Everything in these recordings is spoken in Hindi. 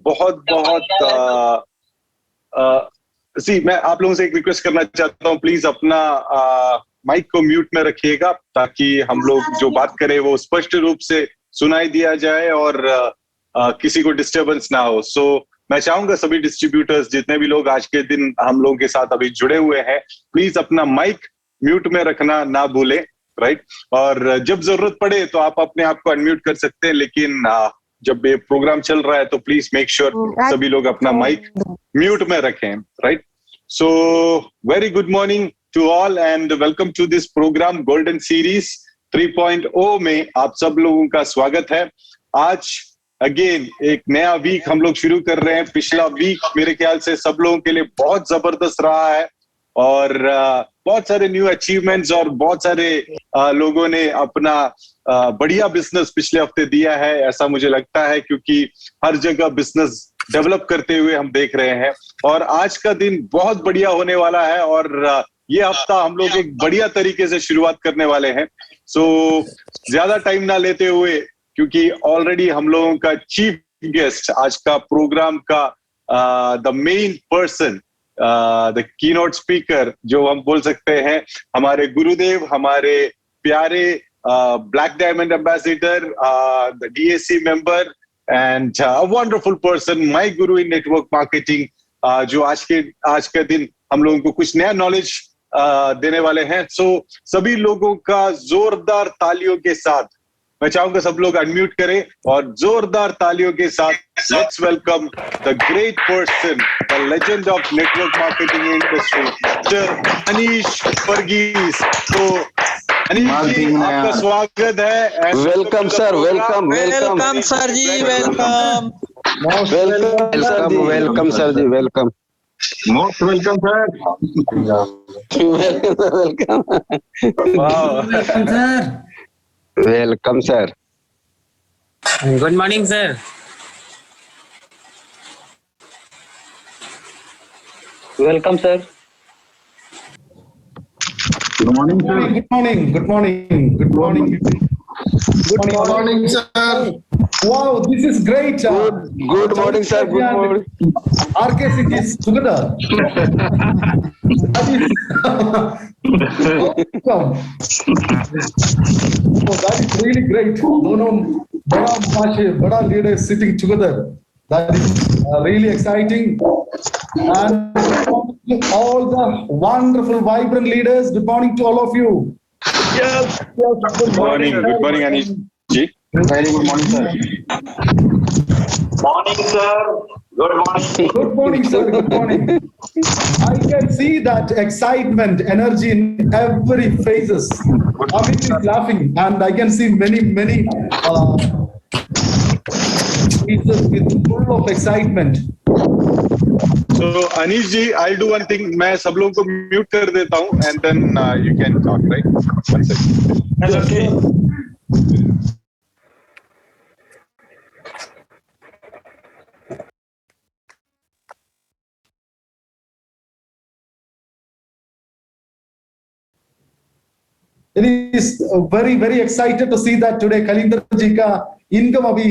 बहुत बहुत मैं आप लोगों से एक रिक्वेस्ट करना चाहता हूँ, प्लीज अपना माइक को म्यूट में रखिएगा ताकि हम लोग जो बात करें वो स्पष्ट रूप से सुनाई दिया जाए और किसी को डिस्टरबेंस ना हो। सो मैं चाहूंगा सभी डिस्ट्रीब्यूटर्स, जितने भी लोग आज के दिन हम लोगों के साथ अभी जुड़े हुए हैं, प्लीज अपना माइक म्यूट में रखना ना भूलें, राइट। और जब जरूरत पड़े तो आप अपने आप को अनम्यूट कर सकते हैं, लेकिन जब ये प्रोग्राम चल रहा है तो प्लीज मेक श्योर सभी लोग अपना माइक म्यूट में रखें, right. So very good morning to all and welcome to this program golden series 3.0 में आप सब लोगों का स्वागत है। आज अगेन एक नया वीक हम लोग शुरू कर रहे हैं। पिछला वीक मेरे ख्याल से सब लोगों के लिए बहुत जबरदस्त रहा है और बहुत सारे न्यू अचीवमेंट्स और बहुत सारे लोगों ने अपना बढ़िया बिजनेस पिछले हफ्ते दिया है, ऐसा मुझे लगता है, क्योंकि हर जगह बिजनेस डेवलप करते हुए हम देख रहे हैं। और आज का दिन बहुत बढ़िया होने वाला है और ये हफ्ता हम लोग एक बढ़िया तरीके से शुरुआत करने वाले हैं। सो ज्यादा टाइम ना लेते हुए, क्योंकि ऑलरेडी हम लोगों का चीफ गेस्ट आज का प्रोग्राम का the main person, the keynote speaker जो हम बोल सकते हैं, हमारे गुरुदेव, हमारे प्यारे black diamond ambassador, the DAC member and a wonderful person, my Guru in network marketing, जो आज के दिन हम लोगों को कुछ नया नॉलेज देने वाले हैं। सो सभी लोगों का जोरदार तालियों के साथ मैं चाहूंगा सब लोग अनम्यूट करें और जोरदार तालियों के साथ let's welcome the great person, the legend of network marketing industry, mister Anish Varghese. तो अनीश जी, आपका स्वागत है। Welcome sir, welcome welcome sir ji, welcome welcome sir ji, welcome, most welcome sir. Welcome sir. Good morning sir. Welcome sir. Good morning sir. Good morning, good morning, good morning. Good morning sir. Wow, this is great. Good morning sir, good morning. RKC is together. That is welcome. Oh, that is really great. दोनों बड़ा leaders sitting together. That is really exciting. And all the wonderful, vibrant leaders. Good morning to all of you. Yes. Good morning Anish ji. Very good morning sir. Morning sir. Good morning. Good morning, sir. Good morning. I can see that excitement, energy in every faces. Amit is laughing, and I can see many faces with full of excitement. So Anish ji, I'll do one thing. मैं सब लोगों को म्यूट कर देता हूँ and then you can talk, right? One second. That's okay. It is very excited to see that today कलिंदर जी का इनकम अभी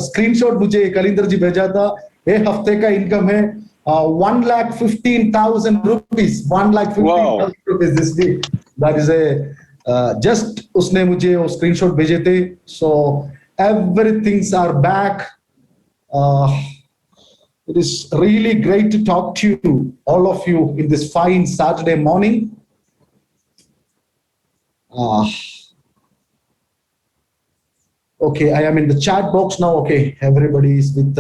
स्क्रीनशॉट मुझे कलिंदर जी भेजा था। एक हफ्ते का इनकम है 1,15,000 rupees. 1,15,000 rupees this week. That is a just उसने मुझे वो स्क्रीनशॉट भेजे थे। So everything's are back. It is really great to talk to you, all of you, in this fine Saturday morning. Okay, I am in the chat box now. Okay, everybody is with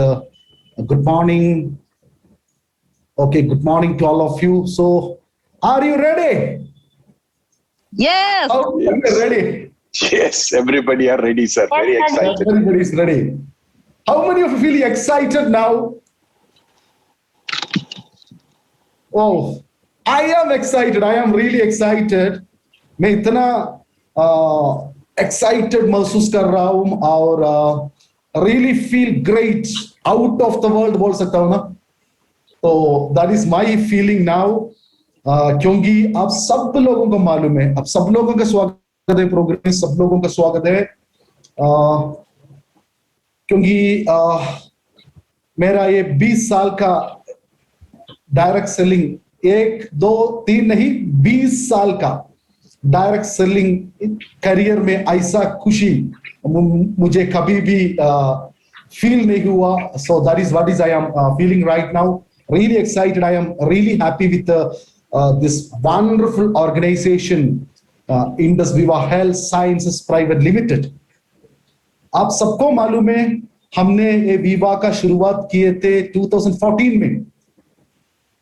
good morning. Okay, good morning to all of you. So, are you ready? Yes. Are you ready? Yes, everybody are ready, sir. Very excited. Everybody is ready. How many of you feel excited now? Oh, I am excited. I am really excited. मैं इतना एक्साइटेड महसूस कर रहा हूँ और really feel great, out of the world बोल सकता हूँ ना। तो that is my feeling now, क्योंकि आप सब लोगों को मालूम है, आप सब लोगों का स्वागत है प्रोग्राम में, सब लोगों का स्वागत है, क्योंकि मेरा ये 20 साल का डायरेक्ट सेलिंग, 1 2 3 नहीं 20 साल का डायरेक्ट सेलिंग करियर में ऐसा खुशी मुझे कभी भी फील नहीं हुआ. सो that is what is I am feeling right now. Really excited. I am really happy with this wonderful organization, Indus Viva Health Sciences Private Limited. आप सबको मालूम है हमने ये विवा का शुरुआत किए थे 2014 में.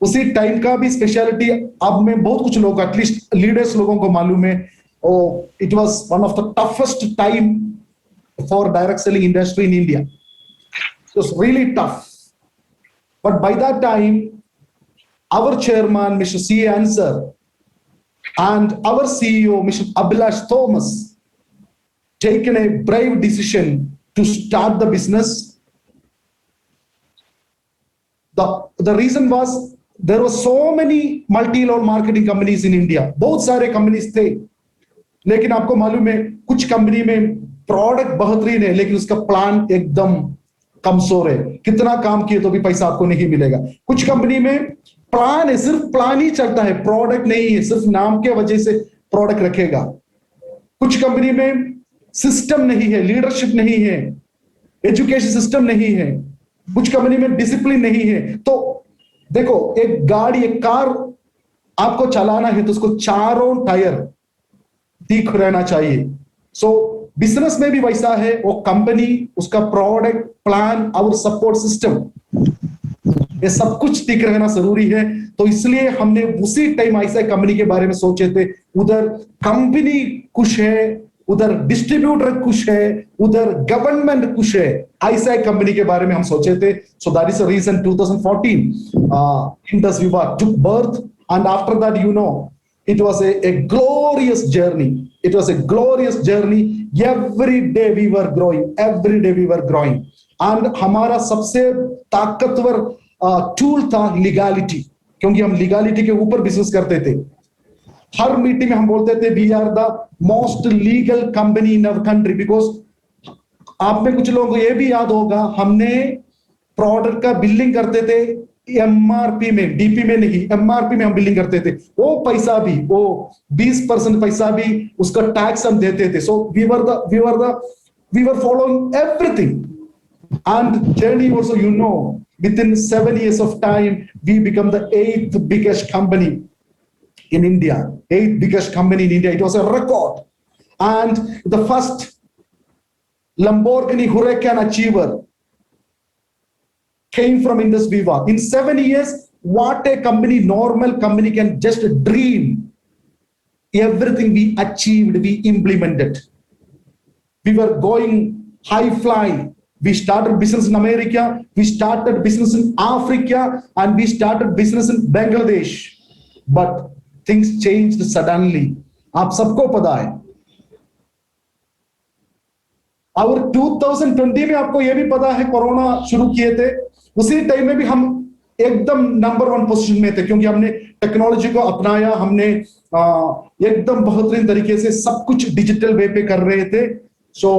उसी टाइम का भी स्पेशलिटी अब में बहुत कुछ लोग एटलीस्ट लीडर्स लोगों को मालूम है. It was one of the toughest time for direct selling industry in India. It was really tough. But by that time, our chairman, Mr. C. Answer, and our CEO, Mr. Abhilash Thomas, taken a brave decision to start the business. The reason was there were so many multi-level marketing companies in India. बहुत सारे companies थे, लेकिन आपको मालूम है कुछ कंपनी में प्रोडक्ट बेहतरीन है लेकिन उसका प्लान एकदम कमजोर है. कितना काम किए तो भी पैसा आपको नहीं मिलेगा. कुछ कंपनी में प्लान है, सिर्फ प्लान ही चलता है, प्रोडक्ट नहीं है, सिर्फ नाम के वजह से प्रोडक्ट रखेगा. कुछ कंपनी में सिस्टम नहीं है, लीडरशिप नहीं है, एजुकेशन सिस्टम नहीं है, कुछ कंपनी में डिसिप्लिन नहीं है. तो देखो एक गाड़ी, एक कार आपको चलाना है तो उसको चारों टायर ठीक रहना चाहिए. सो बिजनेस में भी वैसा है. वो कंपनी, उसका प्रोडक्ट, प्लान और सपोर्ट सिस्टम, ये सब कुछ ठीक रहना जरूरी है. तो इसलिए हमने उसी टाइम ऐसा कंपनी के बारे में सोचे थे. उधर कंपनी खुश है, उधर डिस्ट्रीब्यूटर खुश है, उधर गवर्नमेंट खुश है. ऐसा कंपनी के बारे में हम सोचे थे. So that is the reason 2014 Indus Viva took birth, and after that, you know, it was a glorious journey. It was a glorious journey. Every day we were growing. Every day we were growing. And हमारा सबसे ताकतवर टूल था लीगलिटी, क्योंकि हम लीगलिटी के ऊपर बिजनेस करते थे. हर मीटिंग में हम बोलते थे we are the most legal company in our country. Because आप में कुछ लोगों को यह भी याद होगा हमने प्रोडक्ट का बिलिंग करते थे एमआरपी में, डीपी में नहीं, एमआरपी में हम बिलिंग करते थे. वो पैसा भी, वो 20% पैसा भी उसका टैक्स हम देते थे. So we were following everything. And journey also, you know, within 7 years of time we become the 8th biggest company in India. 8th biggest company in India. It was a record. And the first Lamborghini Huracan achiever came from Indus Viva. In 7 years, what a company, normal company can just dream. Everything we achieved, we implemented. We were going high fly. We started business in America, we started business in Africa, and we started business in Bangladesh. But things changed suddenly. आप सबको पता है. और 2020 में आपको यह भी पता है कोरोना शुरू किए थे. उसी टाइम में भी हम एकदम नंबर 1 पोजीशन में थे, क्योंकि हमने टेक्नोलॉजी को अपनाया. हमने एकदम बेहतरीन तरीके से सब कुछ डिजिटल वे पे कर रहे थे. सो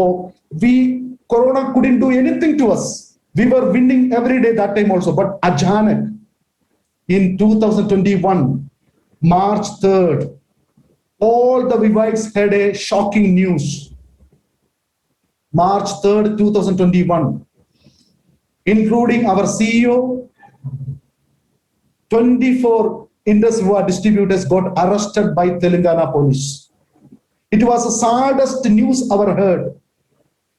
Corona couldn't do anything to us. We were winning every day that time also. But achanak, in 2021, March 3rd, all the Vivites had a shocking news. March 3rd, 2021, including our CEO, 24 Indus Viva distributors got arrested by Telangana police. It was the saddest news ever heard.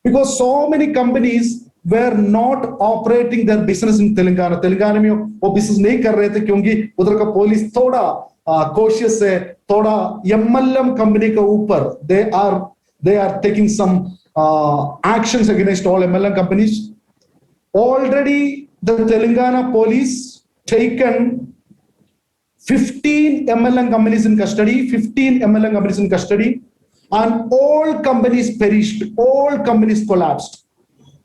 Because so many companies were not operating their business in Telangana. Telangana में वो business नहीं कर रहे थे क्योंकि उधर का पुलिस थोड़ा cautious है, थोड़ा MLM company के ऊपर they are taking some actions against all MLM companies. Already the Telangana police taken 15 MLM companies in custody, 15 MLM companies in custody. And all companies perished, all companies collapsed.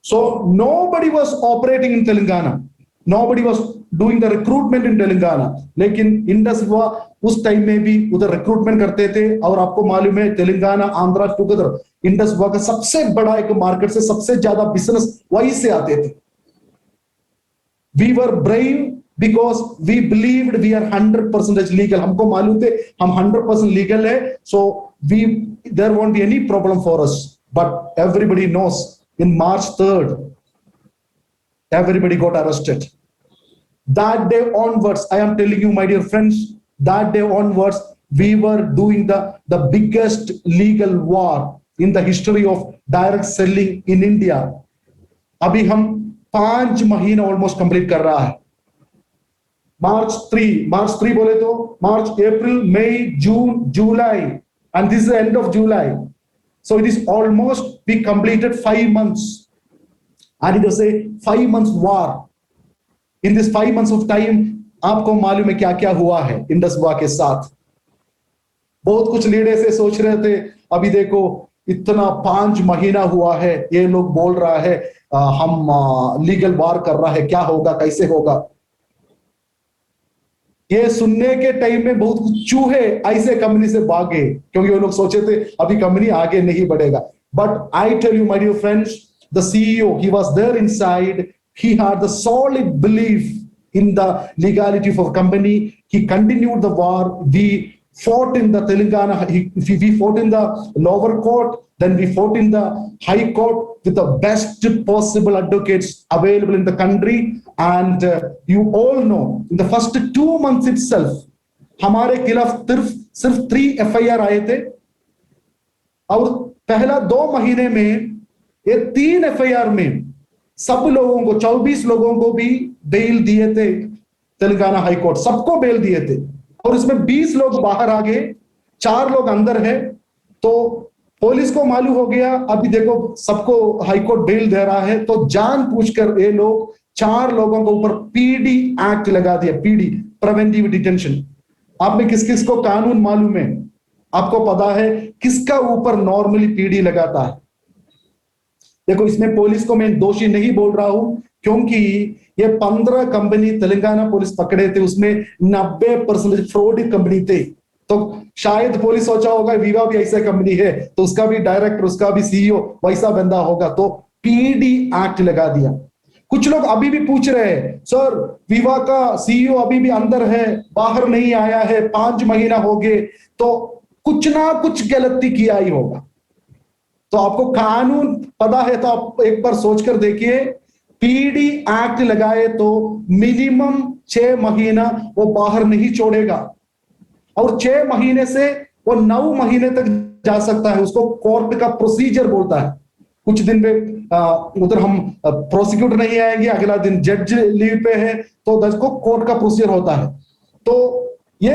So nobody was operating in Telangana. Nobody was doing the recruitment in Telangana. लेकिन Indus Viva उस टाइम में भी उधर रिक्रूटमेंट करते थे. और आपको मालूम है Telangana, Andhra together Indus Viva का सबसे बड़ा एक मार्केट से सबसे ज्यादा बिजनेस वहीं से आते थे. We were brave because we believed we are 100% legal. हमको मालूम थे हम 100% legal है, so there won't be any problem for us. But everybody knows in March 3rd, everybody got arrested. That day onwards, I am telling you, my dear friends, that day onwards, we were doing the biggest legal war in the history of direct selling in India. अभी हम 5 महीना ऑलमोस्ट कंप्लीट कर रहा है. March 3 बोले तो March, April, May, June, July, and this is the end of July. So it is almost we completed 5 months, and it was a 5 months war. In this 5 months of time, आपको मालूम है क्या क्या हुआ है इंडस वॉर के साथ. बहुत कुछ लीडर से सोच रहे थे, अभी देखो इतना 5 महीना हुआ है, ये लोग बोल रहा है हम लीगल वार कर रहा है, क्या होगा, कैसे होगा. ये सुनने के टाइम में बहुत कुछ चूहे ऐसे कंपनी से भागे, क्योंकि वो लोग सोचे थे अभी कंपनी आगे नहीं बढ़ेगा. But I tell you my dear friends, the CEO, he was there inside, he had the solid belief in the legality of company. He continued the war. We fought in the Telangana, we fought in the lower court, then we fought in the high court with the best possible advocates available in the country. And you all know, in the first 2 months itself, हमारे खिलाफ सिर्फ 3 FIR आए थे, और पहला 2 महीने में ये 3 FIR में सब लोगों को, 24 लोगों को भी बेल दिए थे. तेलंगाना हाई कोर्ट सबको बेल दिए थे, और इसमें 20 लोग बाहर आ गए, 4 लोग अंदर है. तो पुलिस को मालूम हो गया अभी देखो सबको हाई कोर्ट बेल दे रहा है, तो जान पूछकर ये लोग 4 लोगों के ऊपर पीडी एक्ट लगा दिया. PD, preventive detention. आप में किस किस को कानून मालूम है? आपको पता है किसका ऊपर नॉर्मली पीडी लगाता है? देखो, इसमें पुलिस को मैं दोषी नहीं बोल रहा हूं, क्योंकि ये 15 कंपनी तेलंगाना पुलिस पकड़े थे, उसमें 90% फ्रॉड कंपनी थे. तो शायद पुलिस सोचा होगा वीवा भी ऐसा कंपनी है, तो उसका भी डायरेक्टर, उसका भी सीईओ वैसा बंदा होगा, तो पीडी एक्ट लगा दिया. कुछ लोग अभी भी पूछ रहे हैं, सर वीवा का सीईओ अभी भी अंदर है, बाहर नहीं आया है, 5 महीना हो गए, तो कुछ ना कुछ गलती किया ही होगा. तो आपको कानून पता है तो आप एक बार सोचकर देखिए, पीडी एक्ट लगाए तो मिनिमम 6 महीना वो बाहर नहीं छोड़ेगा, और 6 महीने से वो 9 महीने तक जा सकता है. उसको कोर्ट का प्रोसीजर बोलता है. कुछ दिन में उधर हम प्रोसिक्यूटर नहीं आएंगे, अगला दिन जज लीव पे है, तो उसको कोर्ट का प्रोसीजर होता है. तो ये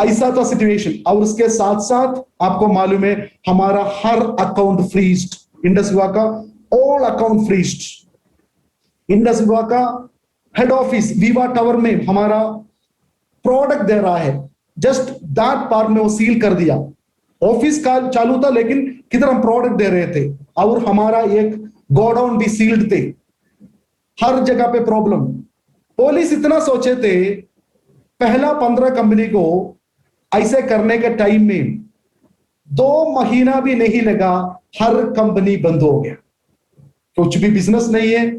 ऐसा था सिचुएशन. और उसके साथ साथ आपको मालूम है हमारा हर अकाउंट फ्रीज्ड. इंडस विवा का all account freezed. Indus Viva का हेड ऑफिस विवा टावर में हमारा प्रोडक्ट दे रहा है, जस्ट दैट पार्ट में वो सील कर दिया. ऑफिस का चालू था, लेकिन किधर हम प्रोडक्ट दे रहे थे, और हमारा एक गोडाउन भी सील्ड थे. हर जगह पे प्रॉब्लम. पुलिस इतना सोचे थे, पहला 15 कंपनी को ऐसे करने के टाइम में 2 महीना भी नहीं लगा, हर कंपनी बंद हो गया. कुछ भी बिजनेस नहीं है,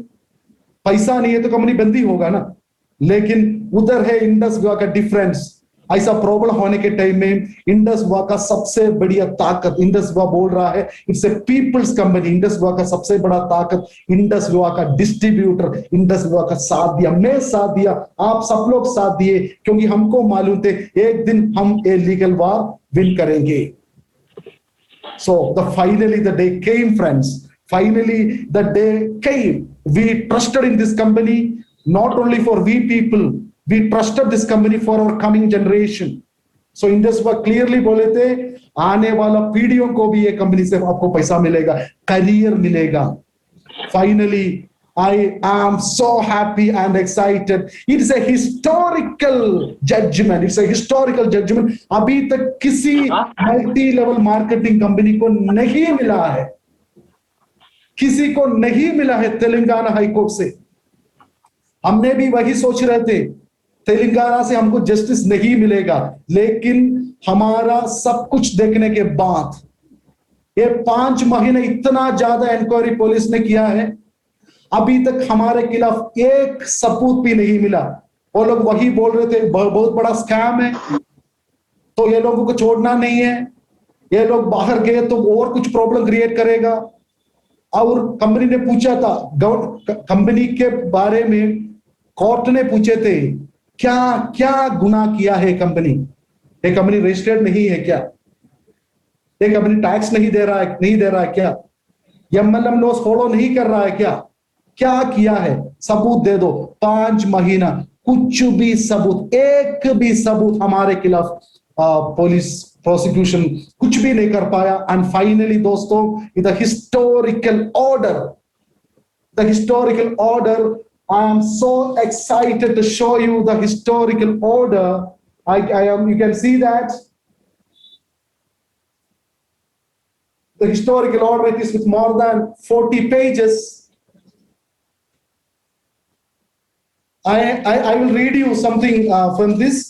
पैसा नहीं है, तो कंपनी बंद ही होगा ना. लेकिन उधर है इंडस विवा का डिफरेंस. ऐसा प्रॉब्लम होने के टाइम में इंडस विवा का सबसे बढ़िया ताकत, इंडस विवा बोल रहा है it's a people's company. Indus Viva का सबसे बड़ा ताकत इंडस विवा का डिस्ट्रीब्यूटर, इंडस विवा का साथ दिया. मैं साथ दिया, आप सब लोग साथ दिए, क्योंकि हमको मालूम थे एक दिन हम ये लीगल वार विन करेंगे. So finally the day came friends. Finally the day came. We trusted in this company, not only for we people, we trusted this company for our coming generation. So Indus Viva clearly बोले थे आने वाला पीढ़ियों को भी ये कंपनी से आपको पैसा मिलेगा, करियर मिलेगा. Finally I am so happy and excited. It is a historical judgment. It's a historical judgment. अभी तक किसी मल्टी लेवल मार्केटिंग कंपनी को नहीं मिला है, किसी को नहीं मिला है तेलंगाना हाई कोर्ट से. हमने भी वही सोच रहे थे, तेलंगाना से हमको जस्टिस नहीं मिलेगा, लेकिन हमारा सब कुछ देखने के बाद ये 5 महीने इतना ज्यादा इंक्वायरी पुलिस ने किया है. अभी तक हमारे खिलाफ एक सबूत भी नहीं मिला। वो लोग वही बोल रहे थे बहुत बड़ा स्कैम है, तो ये लोगों को छोड़ना नहीं है, ये लोग बाहर गए तो और कुछ प्रॉब्लम क्रिएट करेगा। और कंपनी ने पूछा था, कंपनी के बारे में कोर्ट ने पूछे थे क्या क्या गुनाह किया है कंपनी, ये कंपनी रजिस्टर्ड नहीं है क्या, ये कंपनी टैक्स नहीं दे रहा है क्या, एमएलएम लॉस फॉलो नहीं कर रहा है क्या किया है, सबूत दे दो। 5 महीना कुछ भी सबूत, एक भी सबूत हमारे खिलाफ पुलिस प्रोसिक्यूशन कुछ भी नहीं कर पाया। एंड फाइनली दोस्तों, the historical order, I am so excited to show you the historical order. You can see that the historical order, it is with more than 40 pages. I will read you something from this.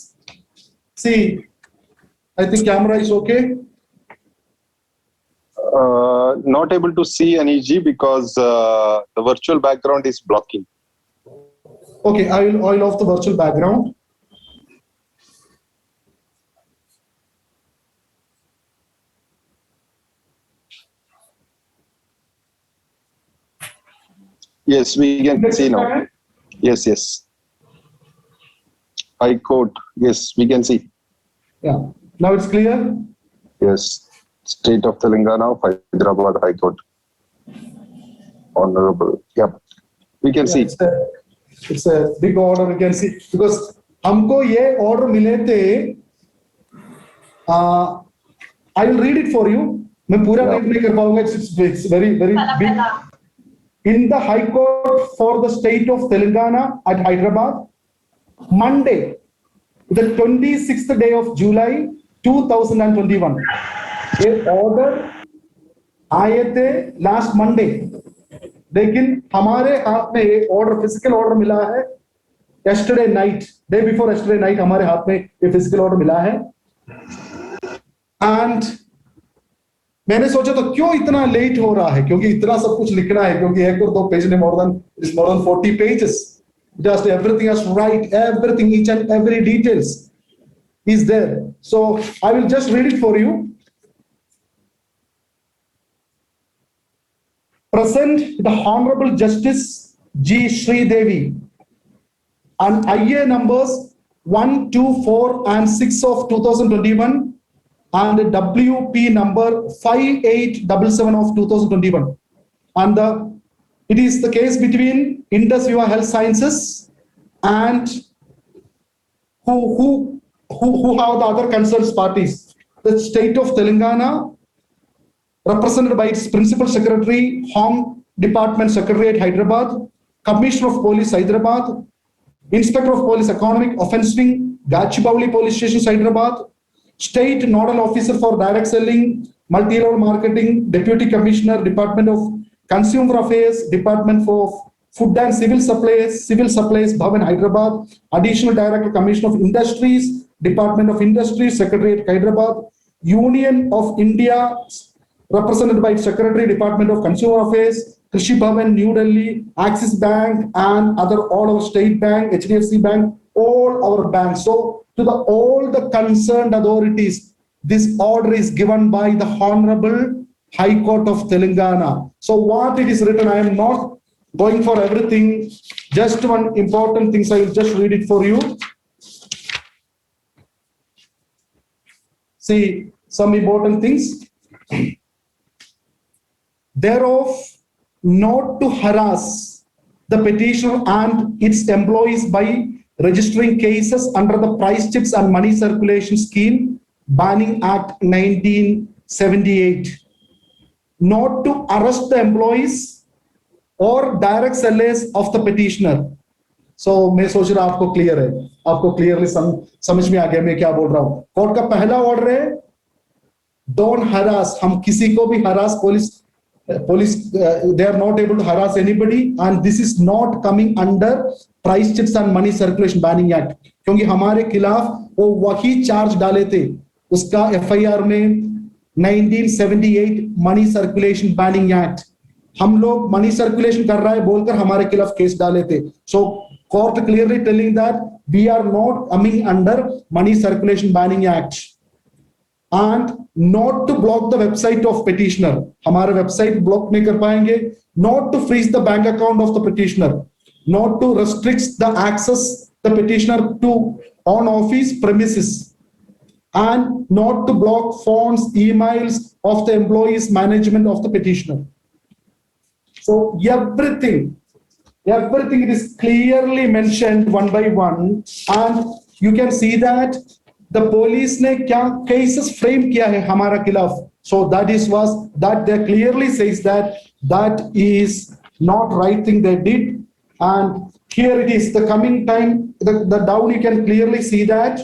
See, I think camera is okay. Not able to see NEG because the virtual background is blocking. Okay, I will off the virtual background. Yes, we can see now. Yes. High Court. Yes, we can see. Yeah. Now it's clear. Yes. State of Telangana, Hyderabad High Court. Honorable. Yep. We can see. It's a big order. You can see because हमको ये order मिले थे. I will read it for you. मैं पूरा read नहीं कर पाऊंगा. It's very big. In the High Court for the state of Telangana at Hyderabad, Monday, the 26th day of July 2021. ये order आए थे last Monday. लेकिन हमारे हाथ में ये ऑर्डर, फिजिकल ऑर्डर मिला है yesterday night, day before yesterday night हमारे हाथ में ये फिजिकल ऑर्डर मिला है। एंड मैंने सोचा तो क्यों इतना लेट हो रहा है, क्योंकि इतना सब कुछ लिखना है, क्योंकि एक और 2 पेज में more than 40 pages. Just everything has to write, everything, each and every details is there. So I will just read it for you. Present the Honorable Justice G. Sridevi on IA numbers 1, 2, 4 and 6 of 2021 and WP number 5877 of 2021. And it is the case between Indus Viva Health Sciences and who have the other concerned parties. The state of Telangana, represented by its Principal Secretary, Home Department Secretariat, Hyderabad, Commissioner of Police, Hyderabad, Inspector of Police Economic Offence Wing, Gachibowli Police Station, Hyderabad, State Nodal Officer for Direct Selling, Multi-Level Marketing, Deputy Commissioner, Department of Consumer Affairs, Department for Food and Civil Supplies, Bhavan, Hyderabad, Additional Director, Commissioner of Industries, Department of Industries, Secretariat, Hyderabad, Union of India, represented by Secretary, Department of Consumer Affairs, Krishi Bhavan, New Delhi, Axis Bank, and all our state bank, HDFC Bank, all our banks. So to all the concerned authorities, this order is given by the Honorable High Court of Telangana. So what it is written, I am not going for everything. Just one important thing, I will just read it for you. See, some important things. Thereof, not to harass the petitioner and its employees by registering cases under the Price Chips and Money Circulation Scheme Banning Act 1978. Not to arrest the employees or direct sellers of the petitioner. So मैं सोच रहा आपको क्लियर है, आपको क्लियरली समझ में आ गया मैं क्या बोल रहा हूँ। कोर्ट का पहला ऑर्डर है, डोंट हरास, हम किसी को भी harass, police they are not able to harass anybody, and this is not coming under Price Chips and Money Circulation Banning Act, क्योंकि हमारे खिलाफ वो वही चार्ज डाले थे उसका FIR में 1978 Money Circulation Banning Act, हम लोग मनी सर्कुलेशन कर रहा है बोलकर हमारे खिलाफ केस डाले थे. So court clearly telling that we are not coming under money circulation banning act and not to block the website of petitioner. हमारे website block नहीं कर पाएंगे. Not to freeze the bank account of the petitioner. Not to restrict the access the petitioner to on office premises. And not to block phones, emails of the employees management of the petitioner. So everything it is clearly mentioned one by one, and you can see that the police ने क्या cases frame किया है हमारा खिलाफ. So that they clearly says that is not right thing they did, and here it is the coming time, the down you can clearly see that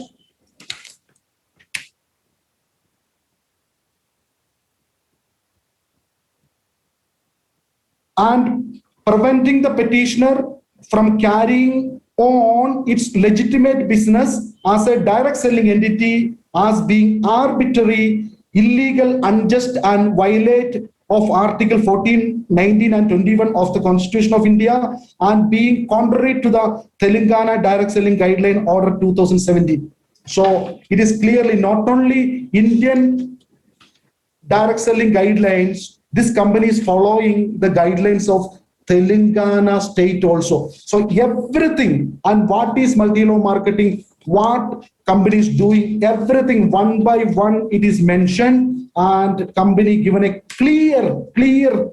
and preventing the petitioner from carrying on its legitimate business as a direct selling entity as being arbitrary, illegal, unjust, and violate of Article 14, 19, and 21 of the Constitution of India, and being contrary to the Telangana Direct Selling Guideline Order 2017. So it is clearly not only Indian direct selling guidelines, this company is following the guidelines of Telangana state also. So everything, and what is multi-level marketing, what company is doing, everything one by one it is mentioned, and company given a clear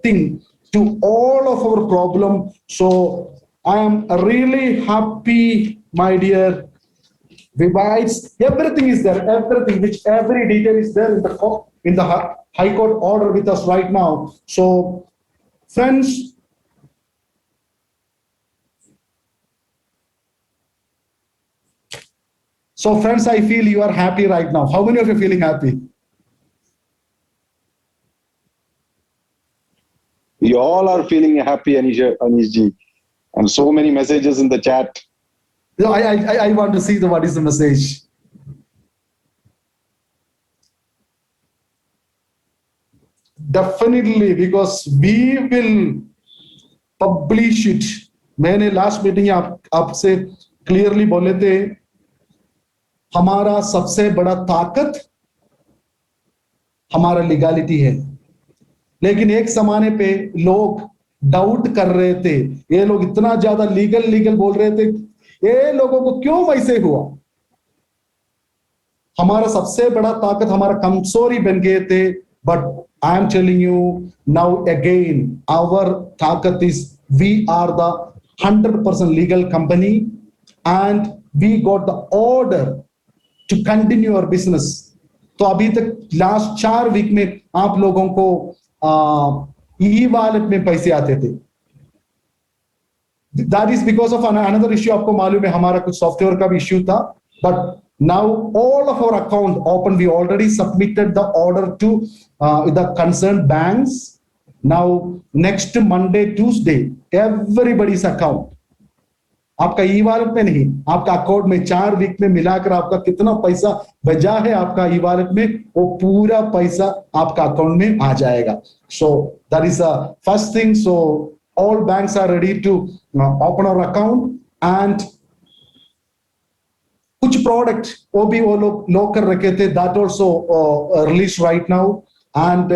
thing to all of our problem. So I am really happy, my dear Vivites. Everything is there, every detail is there in the High Court order with us right now. So friends, I feel you are happy right now. How many of you are feeling happy? We all are feeling happy, Anish ji. And so many messages in the chat. No, I want to see what is the message. Definitely, because we will publish it. मैंने लास्ट मीटिंग में आपसे क्लियरली बोले थे, हमारा सबसे बड़ा ताकत हमारा लीगलिटी है. लेकिन एक जमाने पे लोग डाउट कर रहे थे, ये लोग इतना ज्यादा लीगल बोल रहे थे, ये लोगों को क्यों वैसे हुआ. हमारा सबसे बड़ा ताकत हमारा कमजोरी बन गए थे. But I am telling you now again, our takat is we are the 100% legal company, and we got the order to continue our business. तो अभी तक लास्ट 4 वीक में आप लोगों को ई-वॉलेट में पैसे आते थे. That is because of another issue. आपको मालूम है हमारा कुछ सॉफ्टवेयर का भी इश्यू था. But now all of our account open. We already submitted the order to the concerned banks. Now next Monday, Tuesday, everybody's account, आपका ई-वॉलेट में नहीं, आपका अकाउंट में 4 वीक में मिलाकर आपका कितना पैसा बचा है आपका ई-वॉलेट में, वो पूरा पैसा आपका अकाउंट में आ जाएगा. So that is the first thing. So all banks are ready to open our account, and कुछ प्रोडक्ट वो भी वो लोग लॉक कर रखे थे, that also released right now, and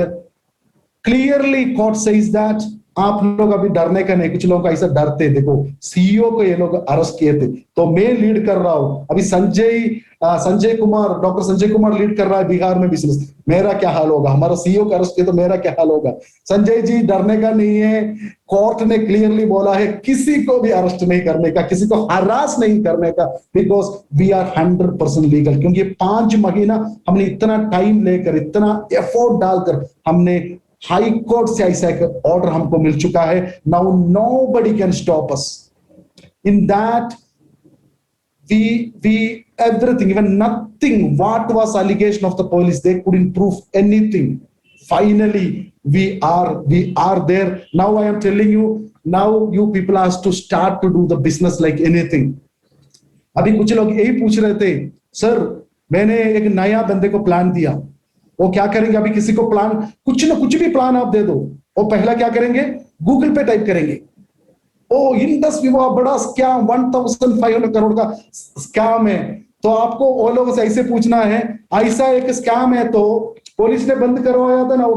clearly court says that आप लोग अभी डरने का नहीं. कुछ लोग ऐसा डरते, देखो सीईओ को ये लोग अरेस्ट किए थे, तो मैं लीड कर रहा हूं अभी. डॉक्टर संजय कुमार लीड कर रहा है बिहार में बिजनेस. मेरा क्या हाल होगा? हमारा सीईओ को अरेस्ट किया तो मेरा क्या हाल होगा? संजय जी डरने का नहीं है. कोर्ट ने क्लियरली बोला है किसी को भी अरेस्ट नहीं करने का, किसी को हरास नहीं करने का, बिकॉज वी आर 100% लीगल. क्योंकि 5 महीना हमने इतना टाइम लेकर, इतना एफर्ट डालकर हमने हाई कोर्ट से ऐसा एक ऑर्डर हमको मिल चुका है. Now nobody can stop us in that. we everything, even nothing what was allegation of the police, they couldn't prove anything. Finally we are there. Now I am telling you, now you people has to start to do the business like anything. अभी कुछ लोग यही पूछ रहे थे, सर मैंने एक नया बंदे को प्लान दिया, वो क्या करेंगे? अभी किसी को प्लान, कुछ ना कुछ भी प्लान आप दे दो, वो पहला क्या करेंगे? गूगल पे टाइप करेंगे, ओ इंडस विवा बड़ा स्कैम, 1500 करोड़ का स्कैम है, तो आपको वो लोगों से ऐसे पूछना है, ऐसा एक स्कैम है तो पुलिस ने बंद करवाया था ना वो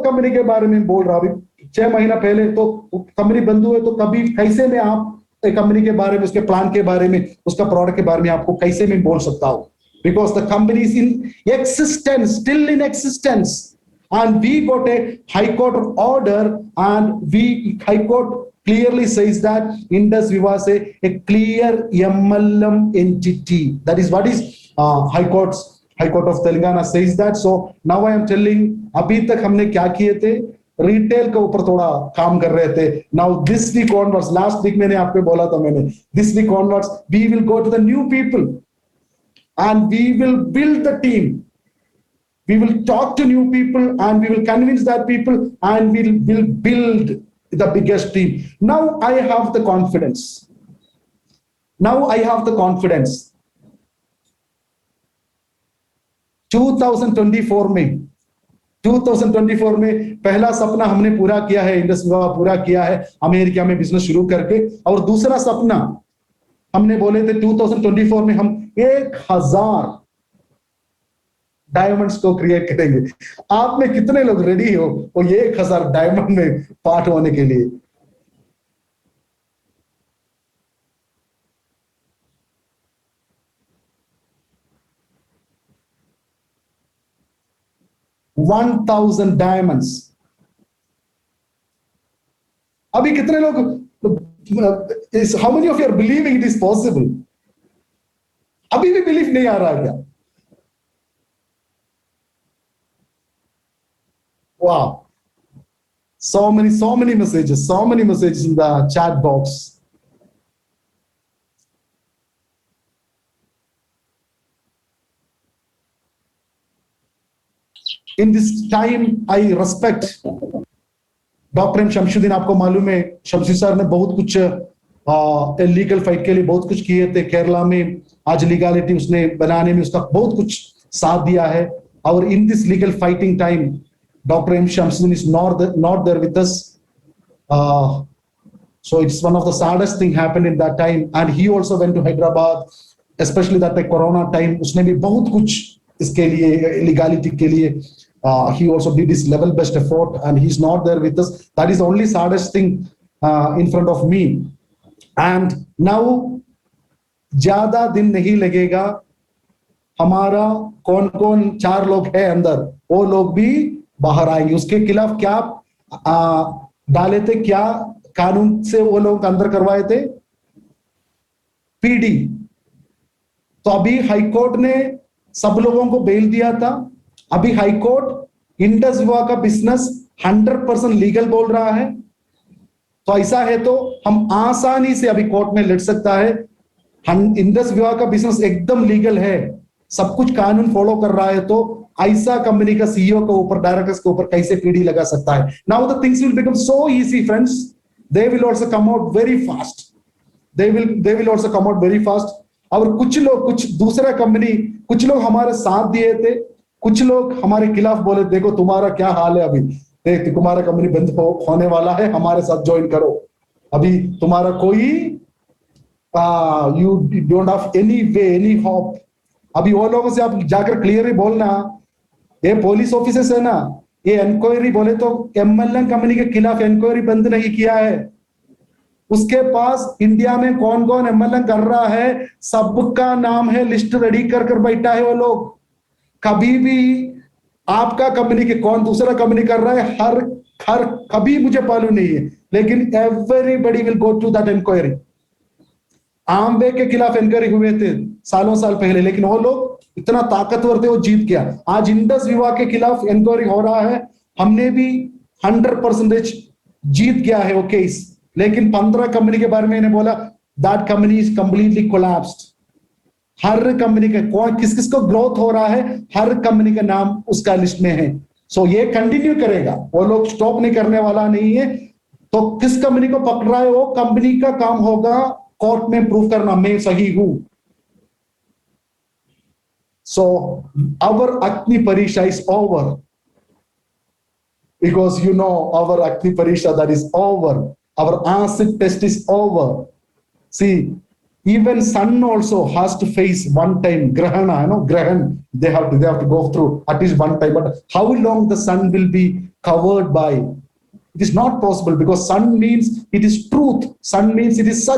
कंपनी के बारे में बोल रहा हूं। 6 महीना पहले तो कंपनी बंद हुए, तो कभी कैसे में आप एक कंपनी के बारे में, उसके प्लान के बारे में, उसका प्रोडक्ट के बारे में आपको कैसे में बोल सकता हूं? Because the company is in existence, still in existence, and we got a high court order, and high court clearly says that Indus Viva is a clear MLM entity. That is what is High Court of Telangana says that. So now I am telling, अभी तक हमने क्या किए थे, रिटेल के ऊपर थोड़ा काम कर रहे थे. Now this week onwards, last week मैंने आपको बोला था, this week onwards we will go to the new people and we will build the team. We will talk to new people and we will convince that people, and we will build the biggest team. Now I have the confidence. 2024 में पहला सपना हमने पूरा किया है, इंडस विवा पूरा किया है अमेरिका में बिजनेस शुरू करके, और दूसरा सपना हमने बोले थे 2024 में हम 1000 डायमंड्स को क्रिएट करेंगे. आप में कितने लोग रेडी हो वो 1000 डायमंड में पार्ट होने के लिए? $1,000 डायमंड्स. अभी कितने लोग, how many of you are believing it is possible? अभी भी बिलीव नहीं आ रहा क्या? Wow, so many messages in the chat box. In this time I respect Dr. M. Shamsuddin. आपको मालूम है शमशी सर ने बहुत कुछ लीगल फाइट के लिए बहुत कुछ किए थे केरला में. आज लीगलिटी उसने बनाने में उसका बहुत कुछ साथ दिया है. और in this legal fighting time Dr. M. Shamsuddin is not there with us. So it's one of the saddest thing happened in that time. And he also went to Hyderabad, especially that the Corona time. उसने भी बहुत कुछ इसके लिए, legality के लिए, he also did his level best effort, and he's not there with us. That is the only saddest thing in front of me. And now ज्यादा दिन नहीं लगेगा, हमारा कौन 4 लोग है अंदर, वो लोग भी बाहर आएंगे. उसके खिलाफ क्या डाले थे, क्या कानून से वो लोग अंदर करवाए थे? पीडी. तो अभी हाई कोर्ट ने सब लोगों को बेल दिया था. अभी हाई कोर्ट इंडस विवा का बिजनेस 100% लीगल बोल रहा है. तो ऐसा है तो हम आसानी से अभी कोर्ट में लड़ सकता है. इंडस विवा का बिजनेस एकदम लीगल है, सब कुछ कानून फॉलो कर रहा है, तो ऐसा कंपनी का सीईओ के ऊपर, डायरेक्टर्स के ऊपर कैसे पीडी लगा सकता है? Now the things will become so easy friends. They will also come out very fast. They will also come out very fast. और कुछ लोग, कुछ दूसरा कंपनी, कुछ लोग हमारे साथ दिए थे, कुछ लोग हमारे खिलाफ बोले, देखो तुम्हारा क्या हाल है, अभी देख तुम्हारा कंपनी बंद होने वाला है, हमारे साथ ज्वाइन करो. अभी तुम्हारा कोई you don't have any way, any hope. अभी वो लोगों से आप जाकर क्लियरली बोलना, ये पुलिस ऑफिसर्स है ना, ये इंक्वायरी बोले तो एमएलएम कंपनी के खिलाफ इंक्वायरी बंद नहीं किया है. उसके पास इंडिया में कौन कौन एमएलएम कर रहा है सबका नाम है, लिस्ट रेडी कर बैठा है वो लोग. कभी भी आपका कंपनी के कौन दूसरा कंपनी कर रहा है, हर कभी मुझे मालूम नहीं है, लेकिन everybody will go to that inquiry. Amway के खिलाफ इंक्वायरी हुए थे सालों साल पहले, लेकिन वो लोग इतना ताकतवर थे, वो जीत गया. आज इंडस विवा के खिलाफ इंक्वायरी हो रहा है, हमने भी 100% जीत गया है वो केस. लेकिन 15 कंपनी के बारे में मैंने बोला, that company is completely collapsed. Her company का कौन किस किस को ग्रोथ हो रहा है, हर कंपनी का नाम उसका लिस्ट में है. सो ये कंटिन्यू करेगा, वो लोग स्टॉप नहीं करने वाला नहीं है. तो किस कंपनी को पकड़ रहा है, वो कंपनी का काम होगा कोर्ट में प्रूव करना मैं सही हूं. So our Agni Parisha is over. because you know our Agni Parisha that is over. Our acid test is over. See, even sun also has to face one time grahana, grahan. They have to go through at least one time. But how long the sun will be covered by? It is not possible because sun means it is truth. Sun means it is